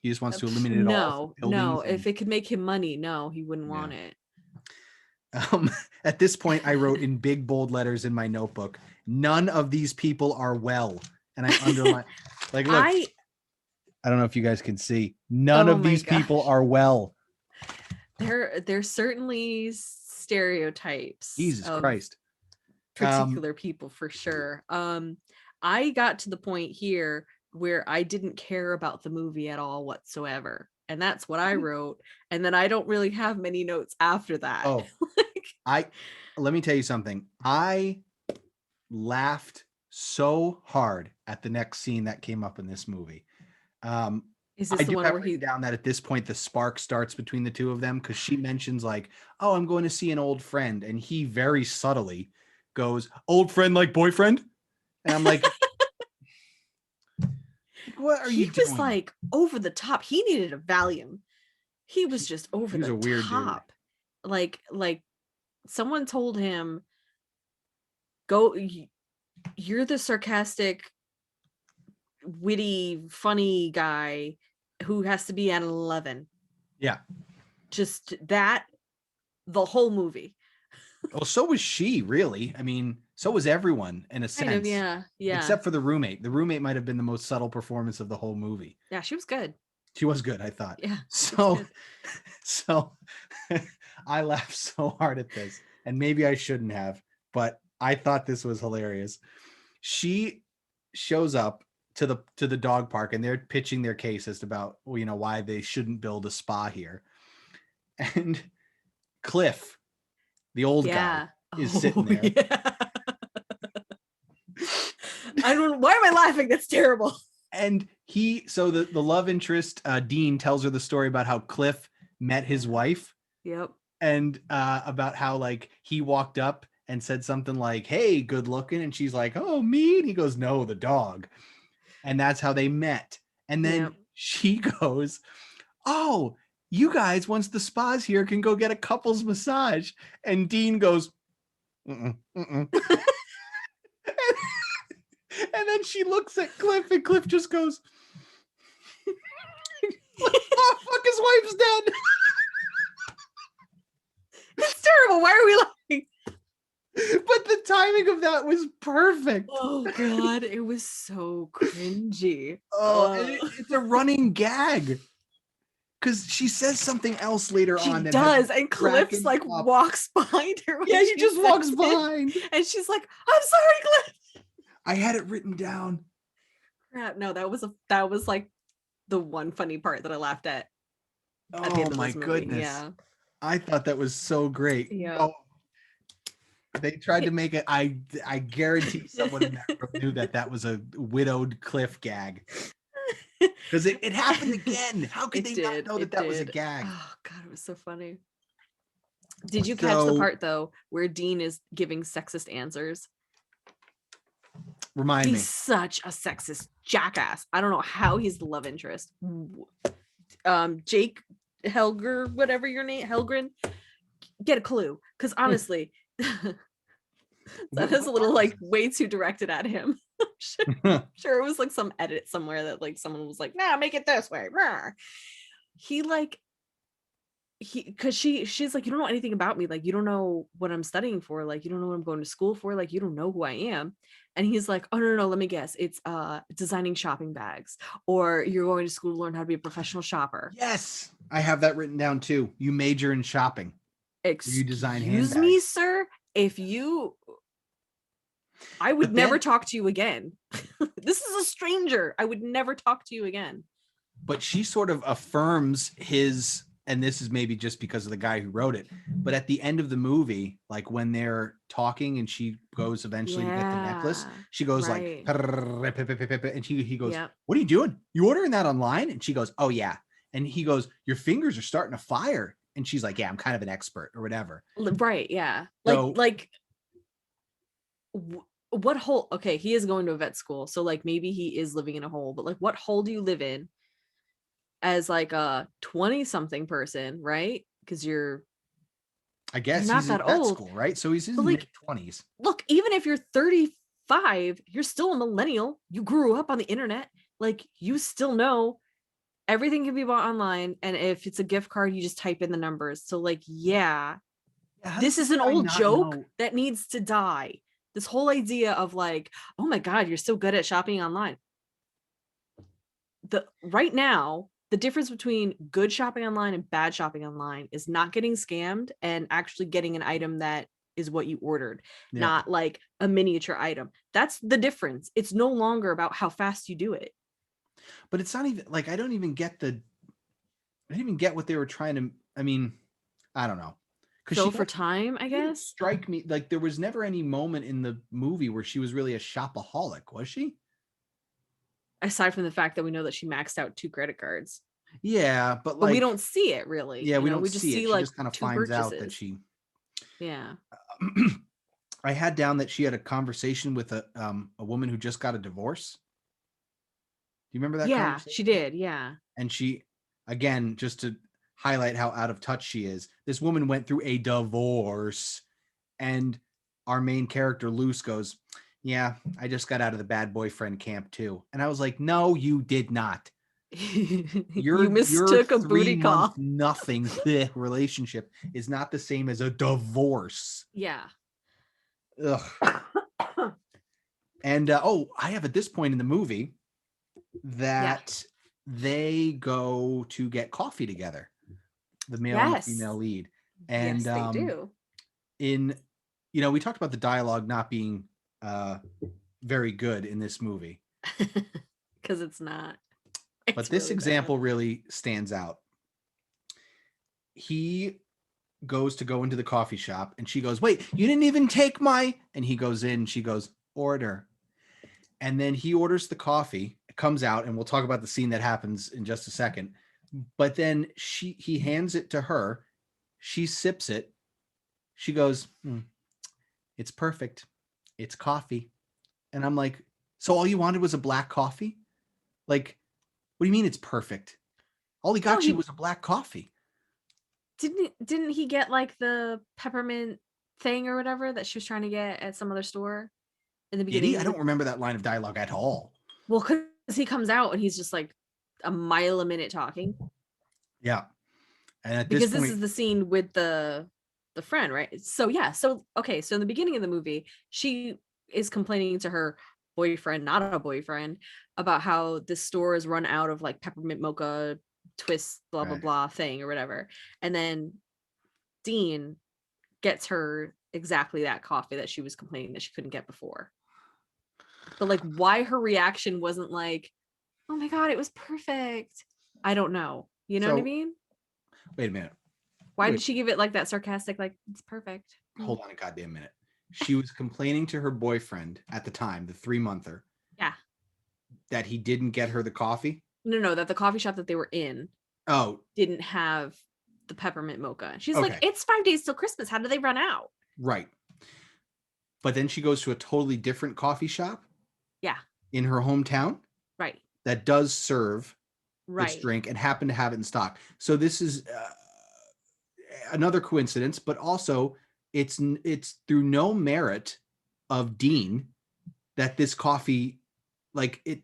He just wants to eliminate it all from
No,
buildings
if
and
it could make him money, no, he wouldn't
yeah.
want it.
At this point, I wrote in big bold letters in my notebook, none of these people are well. And I underlined, like, look, I don't know if you guys can see, none
Oh
of
my
these people
gosh.
are well.
There's certainly stereotypes
Jesus
of
Christ.
particular people for sure. I got to the point here where I didn't care about the movie at all whatsoever. And that's what I wrote. And then I don't really have many notes after that.
Oh, let me tell you something. I laughed so hard at the next scene that came up in this movie.
Is this
I
the
do
one
have
where
written down that at this point the spark starts between the two of them because she mentions like, "Oh, I'm going to see an old friend," and he very subtly goes, "Old friend like boyfriend," and I'm like, "What are you
he was
doing?"
like over the top. He needed a Valium. He was just over
He was
the
a weird dude.
top. Like someone told him, go, you're the sarcastic, witty, funny guy who has to be at 11.
Yeah.
Just that, the whole movie.
Well, so was she, really. I mean, so was everyone in a sense.
Kind of, yeah.
Except for the roommate. The roommate might have been the most subtle performance of the whole movie.
Yeah, she was good.
She was good, I thought.
Yeah.
So I laughed so hard at this, and maybe I shouldn't have, but I thought this was hilarious. She shows up to the dog park, and they're pitching their case as to about, you know, why they shouldn't build a spa here. And Cliff, the old guy, is sitting there.
Yeah. Why am I laughing? That's terrible.
And so the love interest, Dean, tells her the story about how Cliff met his wife.
Yep.
And about how like he walked up and said something like, "Hey, good looking," and she's like, "Oh, me," and he goes, "No, the dog." And that's how they met. And then she goes, "Oh, you guys, once the spa's here, can go get a couples massage." And Dean goes, "Mm-mm, mm-mm." And then she looks at Cliff, and Cliff just goes, "Oh, fuck, his wife's dead."
It's terrible. Why are we laughing?
But the timing of that was perfect.
Oh God, it was so cringy.
It's a running gag. Because she says something else later on.
She does, and Cliff's like walks behind her.
Yeah, he just walks behind.
And she's like, "I'm sorry, Cliff."
I had it written down.
Crap, no, that was like the one funny part that I laughed at the end of
my
this movie.
goodness.
Yeah.
I thought that was so great.
Yeah.
Oh, they tried to make it. I guarantee someone in that room knew that was a widowed Cliff gag. Because it happened again. How could they not know that was a gag?
Oh God, it was so funny. Did you catch the part though where Dean is giving sexist answers?
Remind me.
He's such a sexist jackass. I don't know how he's the love interest. Jake Helger, whatever your name, Helgren, get a clue. Because honestly, that is a little like way too directed at him. Sure, it was like some edit somewhere that like someone was like, "Nah, make it this way." Because she's like, "You don't know anything about me. Like, you don't know what I'm studying for. Like, you don't know what I'm going to school for. Like, you don't know who I am." And he's like, "Oh no, let me guess. It's designing shopping bags, or you're going to school to learn how to be a professional shopper."
Yes, I have that written down too. You major in shopping. You design handbags.
Excuse me, sir. I would never talk to you again. This is a stranger. I would never talk to you again.
But she sort of affirms his, and this is maybe just because of the guy who wrote it, but at the end of the movie, like when they're talking and she goes eventually to get the necklace, she goes like, and he goes, "What are you doing? You ordering that online?" And she goes, "Oh yeah." And he goes, "Your fingers are starting to fire." And she's like, "Yeah, I'm kind of an expert," or whatever.
Right. Yeah. Like what hole? Okay, he is going to a vet school, so like maybe he is living in a hole, but like what hole do you live in as like a 20-something person, right? Because
I guess
not
he's
that
in vet
old
school, right? So he's in
his
mid-20s.
Look, even if you're 30 5, you're still a millennial. You grew up on the internet. Like, you still know everything can be bought online. And if it's a gift card, you just type in the numbers. So, like, yeah,
How does
this
this
is an
guy
old
not
joke
know?
that needs to die. This whole idea of like, oh my God, you're so good at shopping online. Right now, the difference between good shopping online and bad shopping online is not getting scammed and actually getting an item that is what you ordered,
Yeah.
not like a miniature item. That's the difference. It's no longer about how fast you do it.
But it's not even like I don't even get what they were trying to. I mean, I don't know. Because
Fill for time, I
she didn't
guess.
strike me like there was never any moment in the movie where she was really a shopaholic, was she?
Aside from the fact that we know that she maxed out 2 credit cards.
Yeah, but
But we
like,
don't see it really.
yeah, we don't
We just
see it.
see
She
like
just kind of
2
finds out that
purchases.
she.
Yeah.
I had down that she had a conversation with a woman who just got a divorce. Do you remember that
Yeah,
conversation?
she did. Yeah.
And she, again, just to highlight how out of touch she is, this woman went through a divorce, and our main character Luce goes, "Yeah, I just got out of the bad boyfriend camp too." And I was like, "No, you did not.
You
Your
mistook a booty
3 month
call.
nothing relationship is not the same as a divorce."
Yeah.
Ugh. And I have at this point in the movie that they go to get coffee together, the male and the
Yes.
female lead. And
Yes, they do.
in we talked about the dialogue not being very good in this movie,
Because it's not.
but
It's
this
really
example
bad.
really stands out. He goes to go into the coffee shop and she goes, "Wait, you didn't even take my," and he goes in, she goes, "Order." And then he orders the coffee, it comes out, and we'll talk about the scene that happens in just a second. But then he hands it to her, she sips it, she goes, "It's perfect, it's coffee." And I'm like, "So all you wanted was a black coffee? Like, what do you mean it's perfect? All he
No,
got you was a black coffee."
didn't he get like the peppermint thing or whatever that she was trying to get at some other store in the
Did he?
beginning
I
of
don't remember that line of dialogue at all.
well, because he comes out and he's just like a mile a minute talking.
Yeah. And at this
Because this
point,
is the scene with the friend, right? So yeah, so okay, so in the beginning of the movie, she is complaining to her boyfriend, not a boyfriend, about how this store is run out of like peppermint mocha twist blah blah
right.
blah thing or whatever. And then Dean gets her exactly that coffee that she was complaining that she couldn't get before. But like why her reaction wasn't like, "Oh my god, it was perfect." I don't know. You know what I
So
mean?
wait a minute.
Why did she give it like that sarcastic, like, it's perfect?
Hold on a goddamn minute. She was complaining to her boyfriend at the time, the 3-monther,
Yeah.
that he didn't get her the coffee.
No, that the coffee shop that they were in
Oh,
didn't have the peppermint mocha. She's like,
okay.
it's 5 days till Christmas. How did they run out?
Right. But then she goes to a totally different coffee shop
Yeah.
in her hometown
Right.
that does serve this
Right.
drink and happen to have it in stock. So this is another coincidence, but also it's through no merit of Dean that this coffee, like it.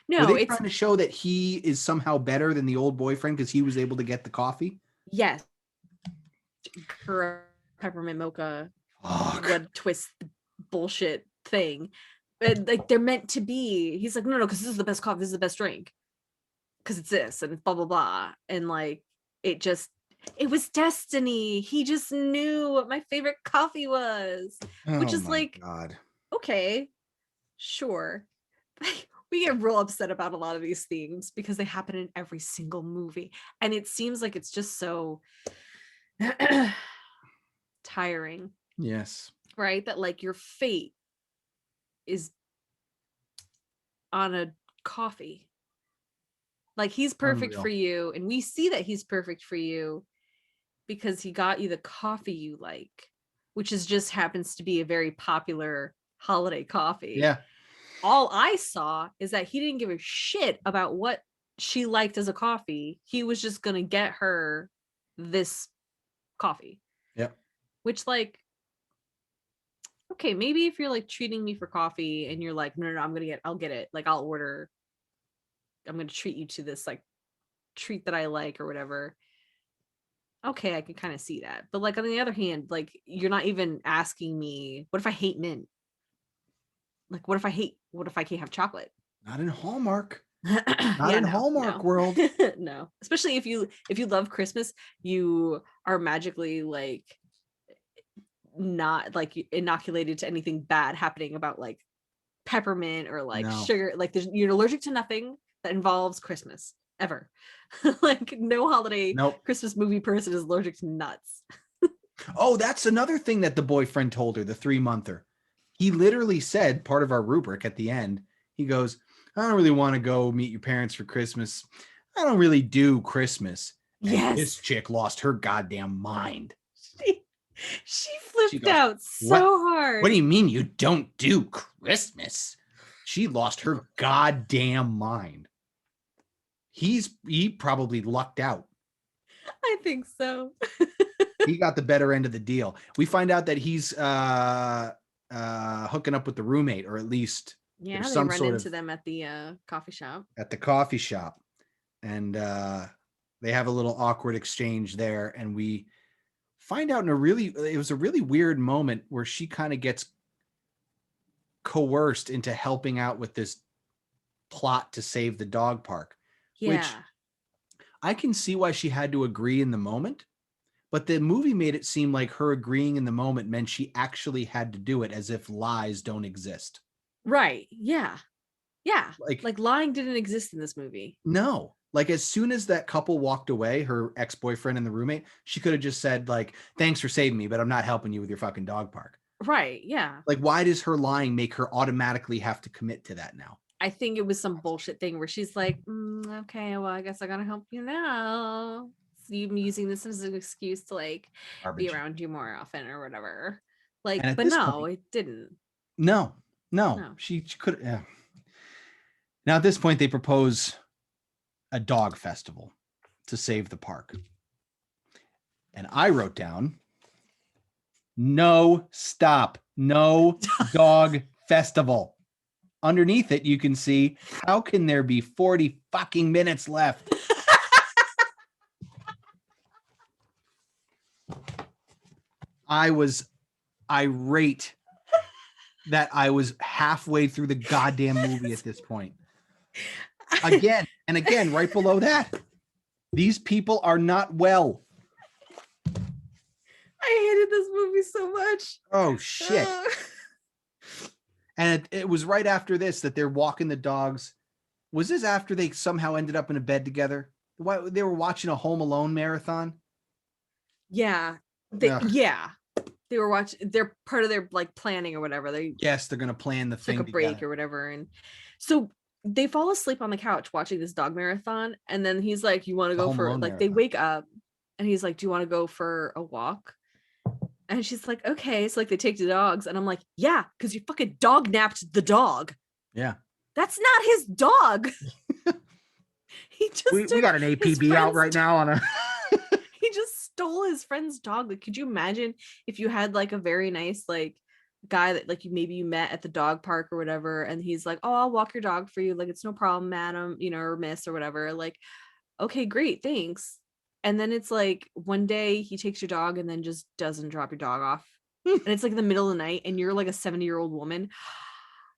Were
No,
they
it's
trying to show that he is somehow better than the old boyfriend because he was able to get the coffee?
yes. Her peppermint mocha
Fuck.
would twist bullshit thing. And like they're meant to be. He's like, no, because this is the best coffee, this is the best drink. Because it's this and it's blah blah blah. And like it was destiny. He just knew what my favorite coffee was. Which
Oh
is
my
like,
god.
okay, sure. We get real upset about a lot of these themes because they happen in every single movie. And it seems like it's just so tiring,
Yes.
right? That like your fate is on a coffee. Like he's perfect for
Unreal.
you. And we see that he's perfect for you because he got you the coffee you like, which is just happens to be a very popular holiday coffee.
Yeah.
All I saw is that he didn't give a shit about what she liked as a coffee. He was just going to get her this coffee.
Yep.
Which like okay, maybe if you're like treating me for coffee and you're like, no, I'll get it. Like I'm gonna treat you to this like treat that I like or whatever. Okay, I can kind of see that. But like on the other hand, like you're not even asking me, what if I hate mint? Like what if I can't have chocolate?
Not in Hallmark. Not
Yeah,
in Hallmark world.
no. Especially if you love Christmas, you are magically like not like inoculated to anything bad happening about like peppermint or like
No.
sugar. Like you're allergic to nothing that involves Christmas ever. Like no holiday
Nope.
Christmas movie person is allergic to nuts.
Oh, that's another thing that the boyfriend told her, the 3-monther. He literally said, part of our rubric at the end, he goes, I don't really want to go meet your parents for Christmas. I don't really do Christmas. And this
Yes.
chick lost her goddamn mind.
She
She
flipped
goes,
out
what?
so hard.
What do you mean you don't do Christmas? She lost her goddamn mind. He probably lucked out.
I think so.
He got the better end of the deal. We find out that he's hooking up with the roommate, or at least
Yeah,
there's
they
some
run
sort
into
of
them at the coffee shop.
at the coffee shop, and they have a little awkward exchange there, and we find out it was a really weird moment where she kind of gets coerced into helping out with this plot to save the dog park, which
Yeah.
I can see why she had to agree in the moment, but the movie made it seem like her agreeing in the moment meant she actually had to do it, as if lies don't exist.
Right. Yeah. Yeah.
Like
lying didn't exist in this movie.
no. Like as soon as that couple walked away, her ex-boyfriend and the roommate, she could have just said like, thanks for saving me, but I'm not helping you with your fucking dog park.
Right. Yeah.
Like, why does her lying make her automatically have to commit to that now?
I think it was some bullshit thing where she's like, okay, well, I guess I gotta help you now. So I'm using this as an excuse to like be
Garbage.
around you more often or whatever. Like,
And at
but
this
no,
point,
it didn't.
no.
No.
She could. Yeah. Now at this point, they propose a dog festival to save the park, and I wrote down, no, stop, no dog festival. Underneath it, you can see, how can there be 40 fucking minutes left? I was irate that I was halfway through the goddamn movie at this point. Again and again, right below that, these people are not well.
I hated this movie so much.
Oh, shit. And it was right after this that they're walking the dogs. Was this after they somehow ended up in a bed together? They were watching a Home Alone marathon?
Yeah. Yeah. They were watching, they're part of their like planning or whatever.
Yes, they're going to plan the thing
took a break
together.
or whatever. And so they fall asleep on the couch watching this dog marathon. And then he's like, you want to go for like, they wake up and he's like, do you want to go for a walk? And she's like, okay. So like they take the dogs and I'm like, yeah, because you fucking dog napped the dog.
Yeah.
That's not his dog. He just
we got an APB out right now on a
he just stole his friend's dog. Like, could you imagine if you had like a very nice like guy that like you met at the dog park or whatever, and he's like, oh, I'll walk your dog for you, like it's no problem, madam, or miss or whatever, like, okay, great, thanks. And then it's like one day he takes your dog and then just doesn't drop your dog off. And it's like in the middle of the night and you're like a 70-year-old woman.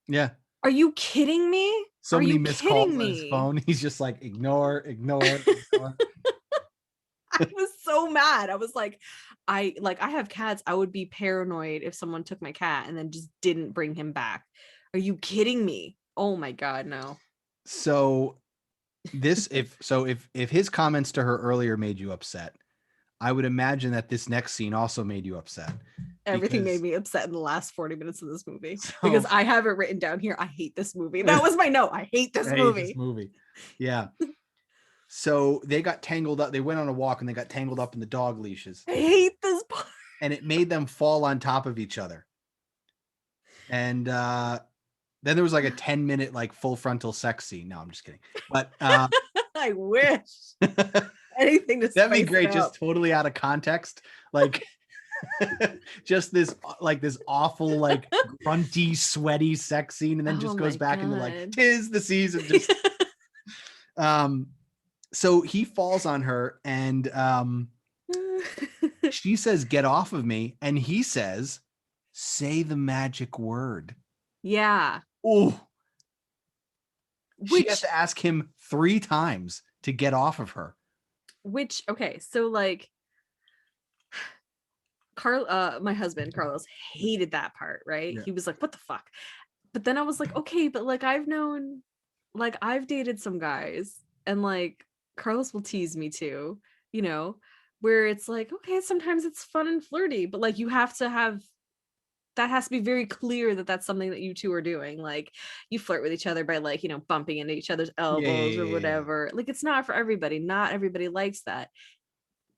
Yeah.
Are you kidding me?
So many missed calls on his phone. He's just like, ignore.
I was so mad. I was like, I have cats. I would be paranoid if someone took my cat and then just didn't bring him back. Are you kidding me? Oh my God, no.
So if his comments to her earlier made you upset, I would imagine that this next scene also made you upset.
Everything made me upset in the last 40 minutes of this movie because I have it written down here. I hate this movie. That was my note. I hate this movie.
Yeah. So they got tangled up. They went on a walk and they got tangled up in the dog leashes.
I hate this part.
And it made them fall on top of each other. And then there was like a 10-minute like full frontal sex scene. No, I'm just kidding. But
I wish anything to
that'd be great. Just totally out of context. Like just this like this awful like grunty sweaty sex scene, and then
Oh
just goes
my
back into like
God.
'tis the season. Just so he falls on her, and she says, "Get off of me," and he says, "Say the magic word."
Yeah.
Oh, she has
Which
to ask him 3 times to get off of her.
okay, so like my husband Carlos hated that part, right?
Yeah.
He was like, what the fuck? But then I was like, okay, but like I've dated some guys, and like Carlos will tease me too, you know, where it's like, okay, sometimes it's fun and flirty, but like you have to have that has to be very clear that that's something that you two are doing. Like you flirt with each other by like, bumping into each other's
Yeah, yeah,
elbows or
yeah, yeah.
whatever. Like it's not for everybody. Not everybody likes that.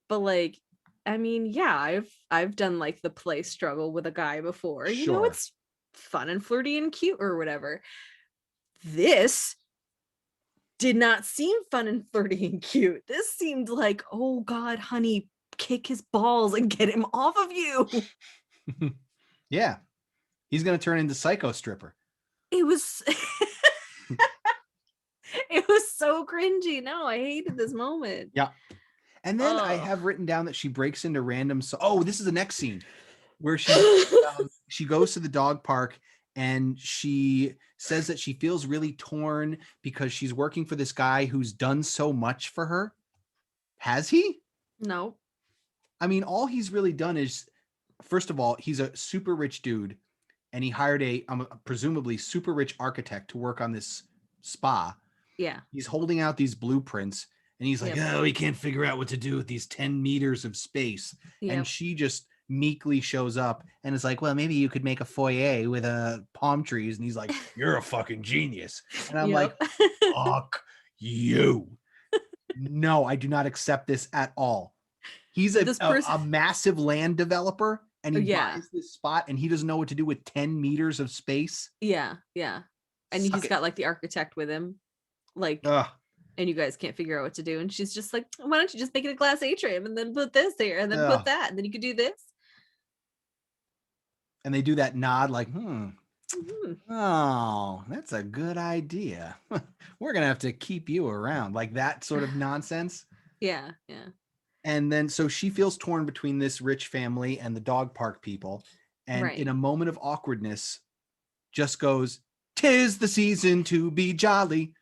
But like, I mean, yeah, I've done like the play struggle with a guy before.
Sure.
It's fun and flirty and cute or whatever. This did not seem fun and flirty and cute. This seemed like, oh God, honey, kick his balls and get him off of you.
Yeah. He's going to turn into Psycho Stripper.
It was it was so cringy. No, I hated this moment.
Yeah. And then I
Oh.
have written down that she breaks into random. Oh, this is the next scene where she goes to the dog park, and she says that she feels really torn because she's working for this guy who's done so much for her. Has he?
No.
I mean, all he's really done is, first of all, he's a super rich dude, and he hired a presumably super rich architect to work on this spa.
Yeah.
He's holding out these blueprints, and he's like,
Yep.
oh, he can't figure out what to do with these 10 meters of space. And
Yep.
she just meekly shows up and is like, well, maybe you could make a foyer with palm trees. And he's like, you're a fucking genius. And I'm like,
Yep.
fuck you. No, I do not accept this at all. He's
This person
a massive land developer, and he
yeah.
buys this spot, and he doesn't know what to do with 10 meters of space.
Yeah. Yeah. And
Suck
he's
it.
got like the architect with him. Like
Ugh.
and you guys can't figure out what to do. And she's just like, why don't you just make it a glass atrium and then put this here and then put
Ugh.
that and then you could do this.
And they do that nod like,
Mm-hmm.
oh, that's a good idea. We're going to have to keep you around, like that sort of nonsense.
Yeah. Yeah.
And then so she feels torn between this rich family and the dog park people. And
Right.
in a moment of awkwardness, just goes, 'tis the season to be jolly.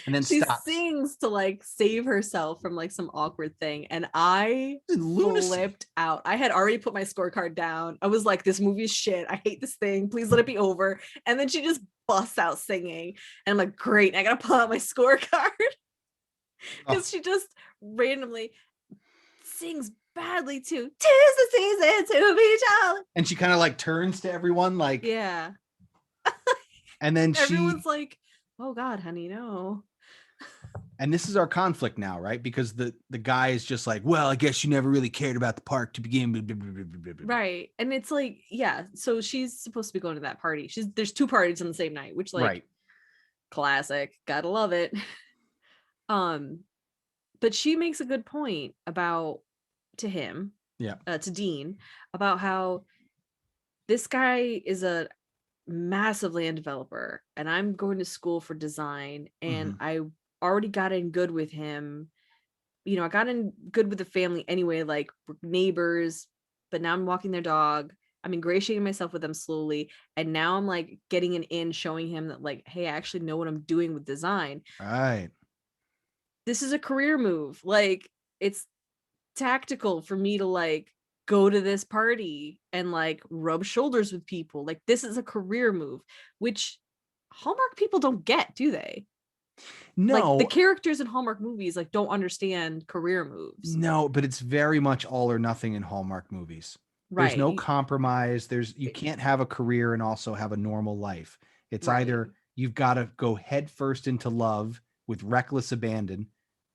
And then
She
stops.
sings to like save herself from like some awkward thing. And I
Lunacy.
flipped out. I had already put my scorecard down. I was like, this movie is shit. I hate this thing. Please let it be over. And then she just busts out singing. And I'm like, great. I got to pull out my scorecard. Because she just randomly sings badly too. 'Tis the season to be jolly.
And she kind of like turns to everyone like,
yeah.
And then
everyone's like, oh God, honey, no.
And this is our conflict now, right? Because the guy is just like, well, I guess you never really cared about the park to begin with.
Right. And it's like, yeah, so she's supposed to be going to that party. There's 2 parties on the same night, which like
right.
Classic. Gotta love it. But she makes a good point about to him, to Dean, about how this guy is a massive land developer and I'm going to school for design and I already got in good with him. I got in good with the family anyway, like neighbors, but now I'm walking their dog. I'm ingratiating myself with them slowly. And now I'm like getting an in, showing him that like, hey, I actually know what I'm doing with design.
Right.
This is a career move. Like it's tactical for me to like go to this party and like rub shoulders with people. Like this is a career move, which Hallmark people don't get, do they?
No.
Like the characters in Hallmark movies like don't understand career moves.
No, but it's very much all or nothing in Hallmark movies.
Right.
There's no compromise. You can't have a career and also have a normal life. It's either you've got to go head first into love with reckless abandon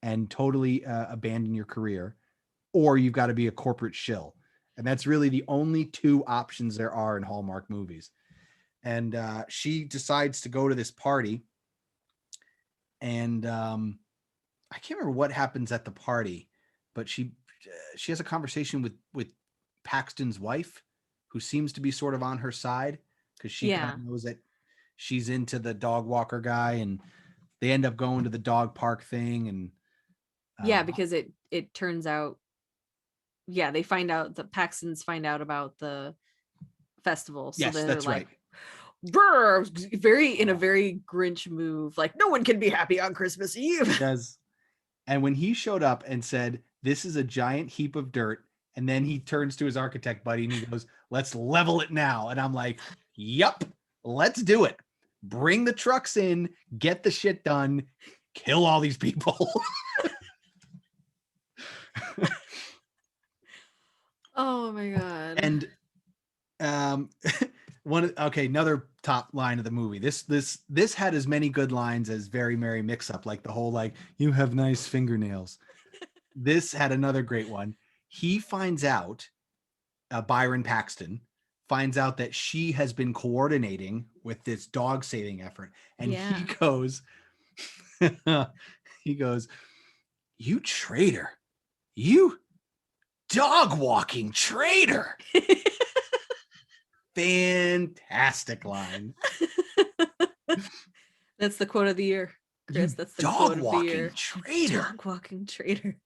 and totally abandon your career, or you've got to be a corporate shill. And that's really the only 2 options there are in Hallmark movies. And she decides to go to this party. And I can't remember what happens at the party, but she has a conversation with Paxton's wife, who seems to be sort of on her side because she kind
Yeah.
of knows that she's into the dog walker guy, and they end up going to the dog park thing. And
Yeah, because it turns out, yeah, they find out, the Paxtons find out about the festival. So
yes,
then they're
that's
like,
right.
very in a very Grinch move, like no one can be happy on Christmas Eve.
Does. And when he showed up and said, "This is a giant heap of dirt," and then he turns to his architect buddy and he goes, "Let's level it now." And I'm like, "Yup, let's do it. Bring the trucks in, get the shit done, kill all these people."
Oh my god.
And another top line of the movie. This had as many good lines as Very Merry Mix Up, like the whole like, "You have nice fingernails." This had another great one. He finds out, Byron Paxton finds out that she has been coordinating with this dog saving effort, and
Yeah.
he goes, "You traitor, you dog walking traitor." Fantastic line.
That's the quote of the year, Chris.
You
That's the
dog
quote of the
walking
year.
traitor.
Dog walking traitor.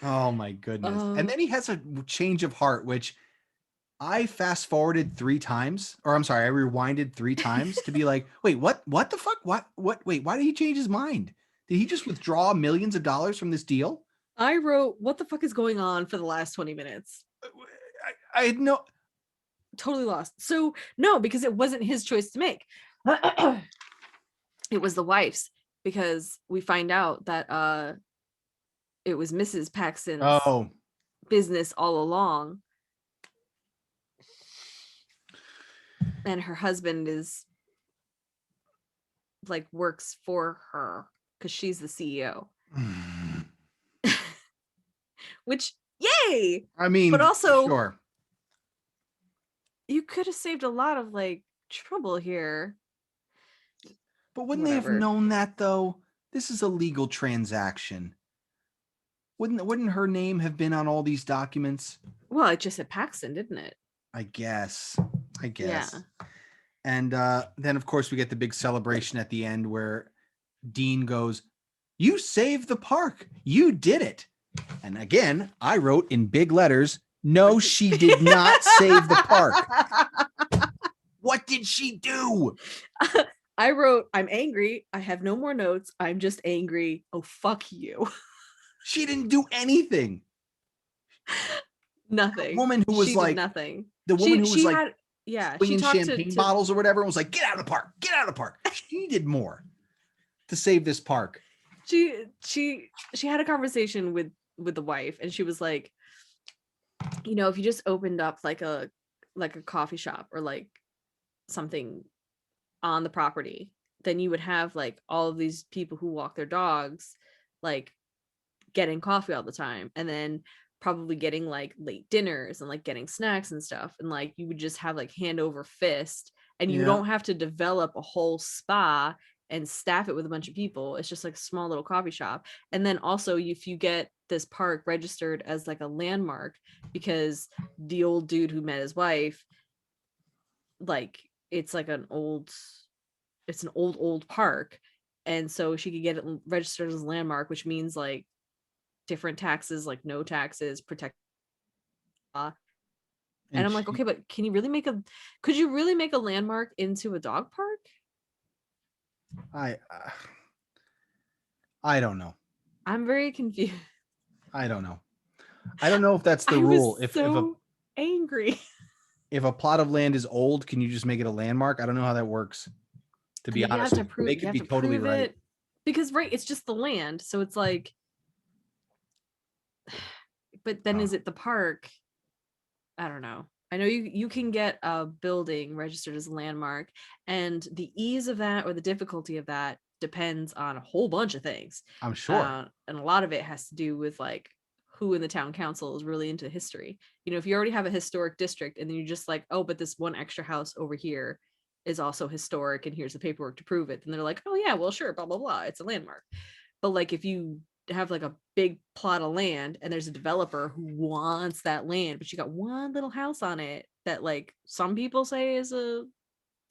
Oh my goodness. And then he has a change of heart, which I fast forwarded 3 times, or I'm sorry, I rewinded 3 times to be like, wait, what the fuck? Wait, why did he change his mind? Did he just withdraw millions of dollars from this deal?
I wrote, what the fuck is going on for the last 20 minutes?
I had no.
Totally lost. So no, because it wasn't his choice to make. It was the wife's, because we find out that it was Mrs. Paxton's
Oh,
business all along. And her husband is like works for her because she's the CEO. Which, yay!
I mean,
but also,
sure.
You could have saved a lot of like trouble here.
But wouldn't they have known that though? This is a legal transaction. Wouldn't her name have been on all these documents?
Well, it just said Paxton, didn't it?
I guess.
Yeah.
And then of course we get the big celebration at the end where Dean goes, "You saved the park. You did it." And again, I wrote in big letters, "No, she did not save the park." What did she do?
I wrote, "I'm angry. I have no more notes. I'm just angry. Oh, fuck you."
She didn't do anything.
Nothing.
The woman who was
she
like
did nothing.
The woman who was like
had, yeah,
swinging
she talked
champagne bottles or whatever and was like, "Get out of the park. Get out of the park." She did more to save this park.
She had a conversation with the wife, and she was like, if you just opened up like a coffee shop or like something on the property, then you would have like all of these people who walk their dogs like getting coffee all the time, and then probably getting like late dinners and like getting snacks and stuff, and like you would just have like hand over fist, and you don't have to develop a whole spa and staff it with a bunch of people. It's just like a small little coffee shop. And then also, if you get this park registered as like a landmark, because the old dude who met his wife, like it's like an old park, and so she could get it registered as a landmark, which means like different taxes, like no taxes, protect law. And I'm like, okay, but could you really make a landmark into a dog park?
I don't know.
I'm very confused.
I don't know. I don't know if that's the
I
rule.
Was so angry.
If a plot of land is old, can you just make it a landmark? I don't know how that works. To be honest, they could be totally right.
Because it's just the land, so it's like, but then is it the park? I don't know. I know you can get a building registered as a landmark, and the ease of that or the difficulty of that depends on a whole bunch of things.
I'm sure.
And a lot of it has to do with like who in the town council is really into history. If you already have a historic district and then you're just like, oh, but this one extra house over here is also historic and here's the paperwork to prove it, then they're like, oh yeah, well sure, blah blah blah, it's a landmark. But like if you have like a big plot of land and there's a developer who wants that land, but you got one little house on it that like some people say is a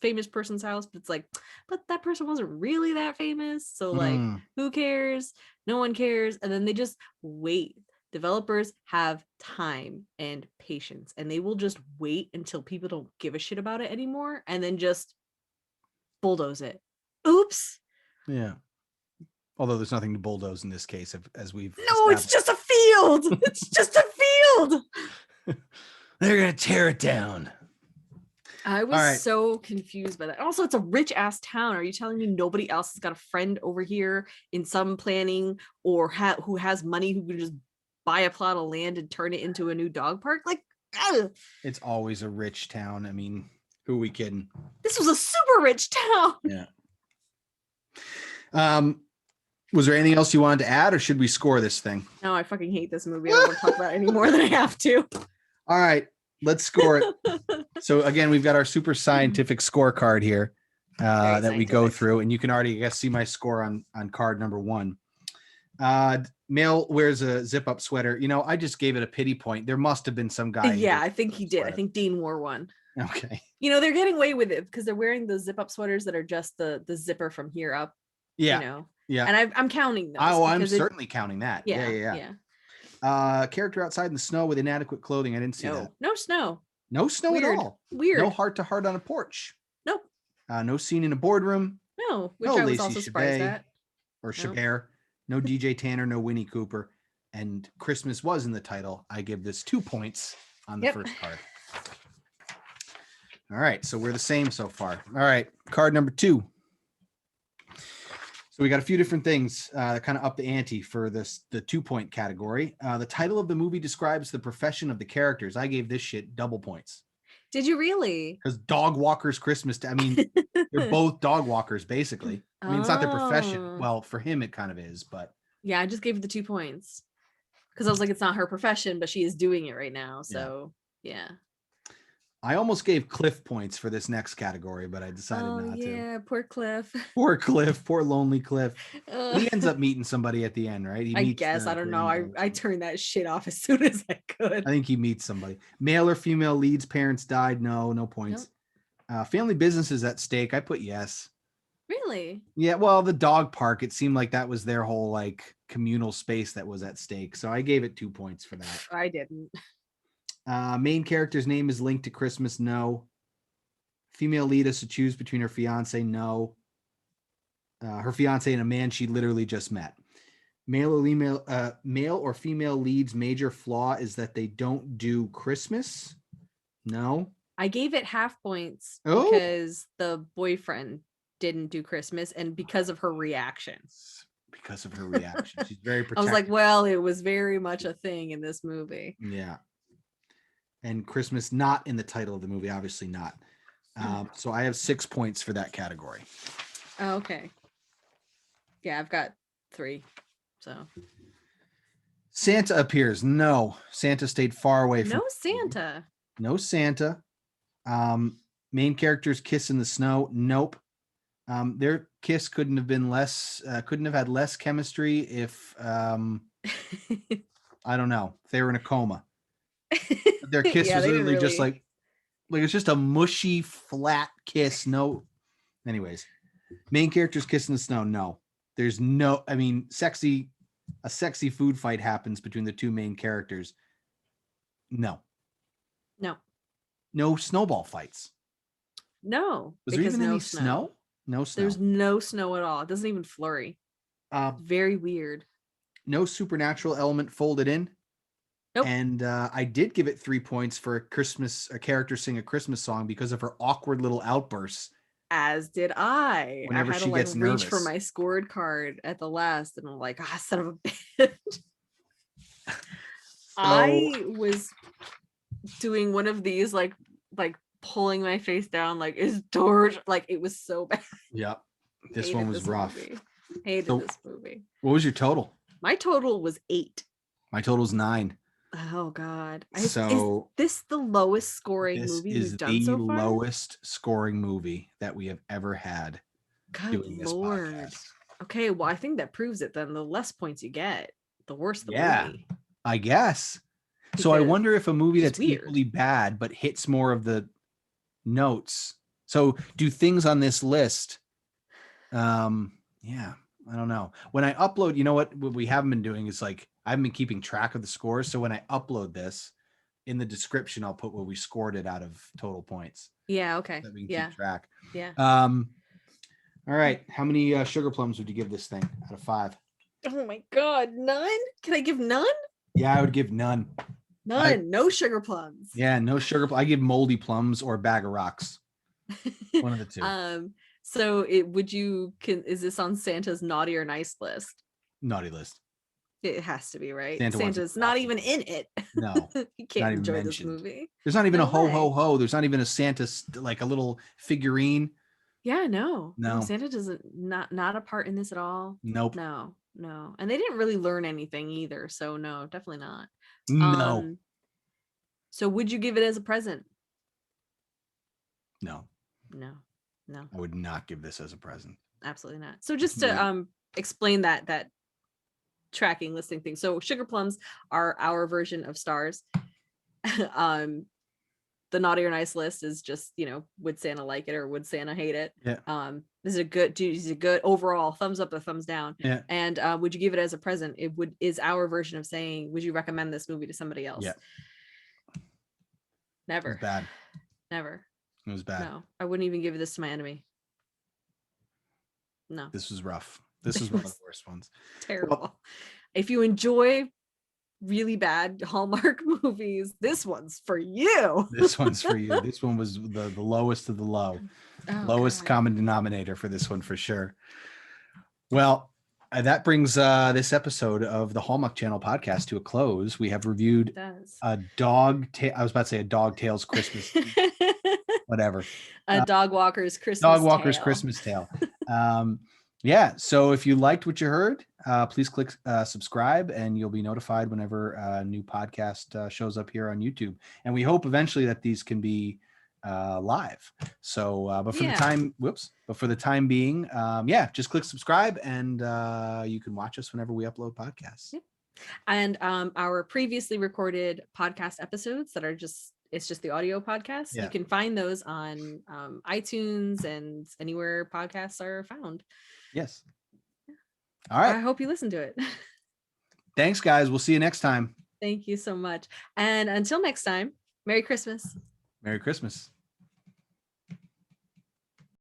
famous person's house, but it's like, but that person wasn't really that famous. So like, who cares? No one cares. And then they just wait. Developers have time and patience, and they will just wait until people don't give a shit about it anymore and then just bulldoze it. Oops.
Yeah. Although there's nothing to bulldoze in this case, as we've
No, it's just a field. It's just a field.
They're gonna tear it down.
I was so confused by that. Also, it's a rich ass town. Are you telling me nobody else has got a friend over here in some planning or who has money who can just buy a plot of land and turn it into a new dog park? Like,
it's always a rich town. I mean, who are we kidding?
This was a super rich town.
Yeah. Was there anything else you wanted to add, or should we score this thing?
No, I fucking hate this movie. I don't want to talk about it any more than I have to.
All right, let's score it. So again, we've got our super scientific scorecard here that we go through, and you can already, I guess, see my score on card number 1. Male wears a zip-up sweater. You know, I just gave it a pity point. There must have been some guy.
Yeah, I think he did. Sweater. I think Dean wore one.
Okay.
You know, they're getting away with it because they're wearing the zip-up sweaters that are just the zipper from here up.
Yeah.
You know.
Yeah.
And I'm counting those.
Oh, I'm certainly counting that. Yeah. Character outside in the snow with inadequate clothing. I didn't see that.
No snow.
No snow
Weird.
at all.
Weird.
No heart to heart on a porch.
Nope.
No scene in a boardroom.
No, which I was also surprised at.
Or Chabert. No DJ Tanner, no Winnie Cooper. And Christmas was in the title. I give this 2 points on the first card. All right, so we're the same so far. All right, card number 2. So we got a few different things that kind of up the ante for the 2-point category. The title of the movie describes the profession of the characters. I gave this shit double points.
Did you really?
Because Dog Walkers Christmas. I mean, they're both dog walkers, basically. I mean, it's not their profession. Well, for him, it kind of is, but.
Yeah, I just gave it the 2 points. Because I was like, it's not her profession, but she is doing it right now. So, yeah.
I almost gave Cliff points for this next category, but I decided not to.
Yeah, poor Cliff.
Poor Cliff, poor lonely Cliff. He ends up meeting somebody at the end, right?
I guess, I don't know. I turned that shit off as soon as I could.
I think he meets somebody. Male or female leads, parents died. No points. Nope. Family business is at stake. I put yes.
Really?
Yeah, well, the dog park, it seemed like that was their whole like communal space that was at stake. So I gave it 2 points for that.
I didn't.
Main character's name is linked to Christmas. No. Female lead has to choose between her fiance. No. Her fiance and a man she literally just met. Male or female lead's major flaw is that they don't do Christmas. No.
I gave it half points because the boyfriend didn't do Christmas and because of her reaction.
Because of her reaction. She's very protective.
I was like, well, it was very much a thing in this movie.
Yeah. And Christmas not in the title of the movie, obviously not. So I have 6 points for that category.
Oh, okay. Yeah, I've got 3. So
Santa appears. No, Santa stayed far away from.
No Santa.
No Santa. Main characters kiss in the snow. Nope. Their kiss couldn't have had less chemistry if I don't know, if they were in a coma. Their kiss was literally just like it's just a mushy, flat kiss. No. Anyways, main characters kiss in the snow. No. There's no, I mean, a sexy food fight happens between the 2 main characters. No. No snowball fights.
No.
Was there even any snow? No snow.
There's no snow at all. It doesn't even flurry. Very weird.
No supernatural element folded in.
Nope.
And I did give it 3 points for a character sing a Christmas song because of her awkward little outbursts.
As did I.
Whenever
I had
she
to
gets
reach
nervous.
for my scored card at the last, and I'm like, son of a bitch. I was doing one of these like pulling my face down, like, is George, like, it was so bad.
Yep. This one was rough.
Hated this movie.
What was your total?
My total was 8.
My total is 9.
Oh God!
So
is this the lowest scoring movie we've done so far?
The lowest scoring movie that we have ever had.
Good Lord! Okay, well, I think that proves it then. The less points you get, the worse the
Yeah,
movie.
I guess. So I
Because
wonder if a movie
it's
that's
weird.
equally bad but hits more of the notes. So do things on this list. Yeah, I don't know. When I upload, you know what we haven't been doing is like I haven't been keeping track of the scores. So when I upload this, in the description, I'll put what we scored it out of total points.
Yeah, okay.
So that we can
Yeah.
keep track.
Yeah.
All right. How many sugar plums would you give this thing out of 5?
Oh my god, none? Can I give none?
Yeah, I would give none.
None. No sugar plums.
Yeah, no sugar. I give moldy plums or a bag of rocks. One of the two.
So is this on Santa's naughty or nice list?
Naughty list.
It has to be, right?
Santa wants
Santa's
it
not
off
even
the
in it.
No,
He
not
can't
even
enjoy this
mentioned.
movie.
There's not even
No
a ho
way.
ho ho. There's not even a Santa like a little figurine.
Yeah, no.
No.
Santa doesn't not a part in this at all.
Nope.
No. And they didn't really learn anything either. So no, definitely not.
No.
So would you give it as a present?
No.
No.
I would not give this as a present.
Absolutely not. So just to explain that tracking listing thing. So sugar plums are our version of stars. The naughty or nice list is just, would Santa like it or would Santa hate it?
Yeah.
Is it a good overall thumbs up or thumbs down?
Yeah.
And would you give it as a present? Is our version of saying, would you recommend this movie to somebody else?
Yeah.
Never.
It was bad.
Never.
It was bad.
No, I wouldn't even give this to my enemy. No.
This was rough. This was one of the worst ones.
Terrible. Well, if you enjoy really bad Hallmark movies, this one's for you.
This one's for you. This one was the lowest of the low. Lowest common denominator for this one for sure. Well, that brings this episode of the Hallmark Channel podcast to a close. We have reviewed a dog. I was about to say a Dog Tales Christmas. Whatever.
A Dog Walker's Christmas.
Dog Walker's Christmas Tale. Yeah. So if you liked what you heard, please click subscribe, and you'll be notified whenever a new podcast shows up here on YouTube. And we hope eventually that these can be live. So, but for the time being, just click subscribe, and you can watch us whenever we upload podcasts.
Yep. And our previously recorded podcast episodes that are it's just the audio podcast. You can find those on iTunes and anywhere podcasts are found.
Yes. All right.
I hope you listen to it.
Thanks, guys. We'll see you next time.
Thank you so much. And until next time, Merry Christmas.
Merry Christmas.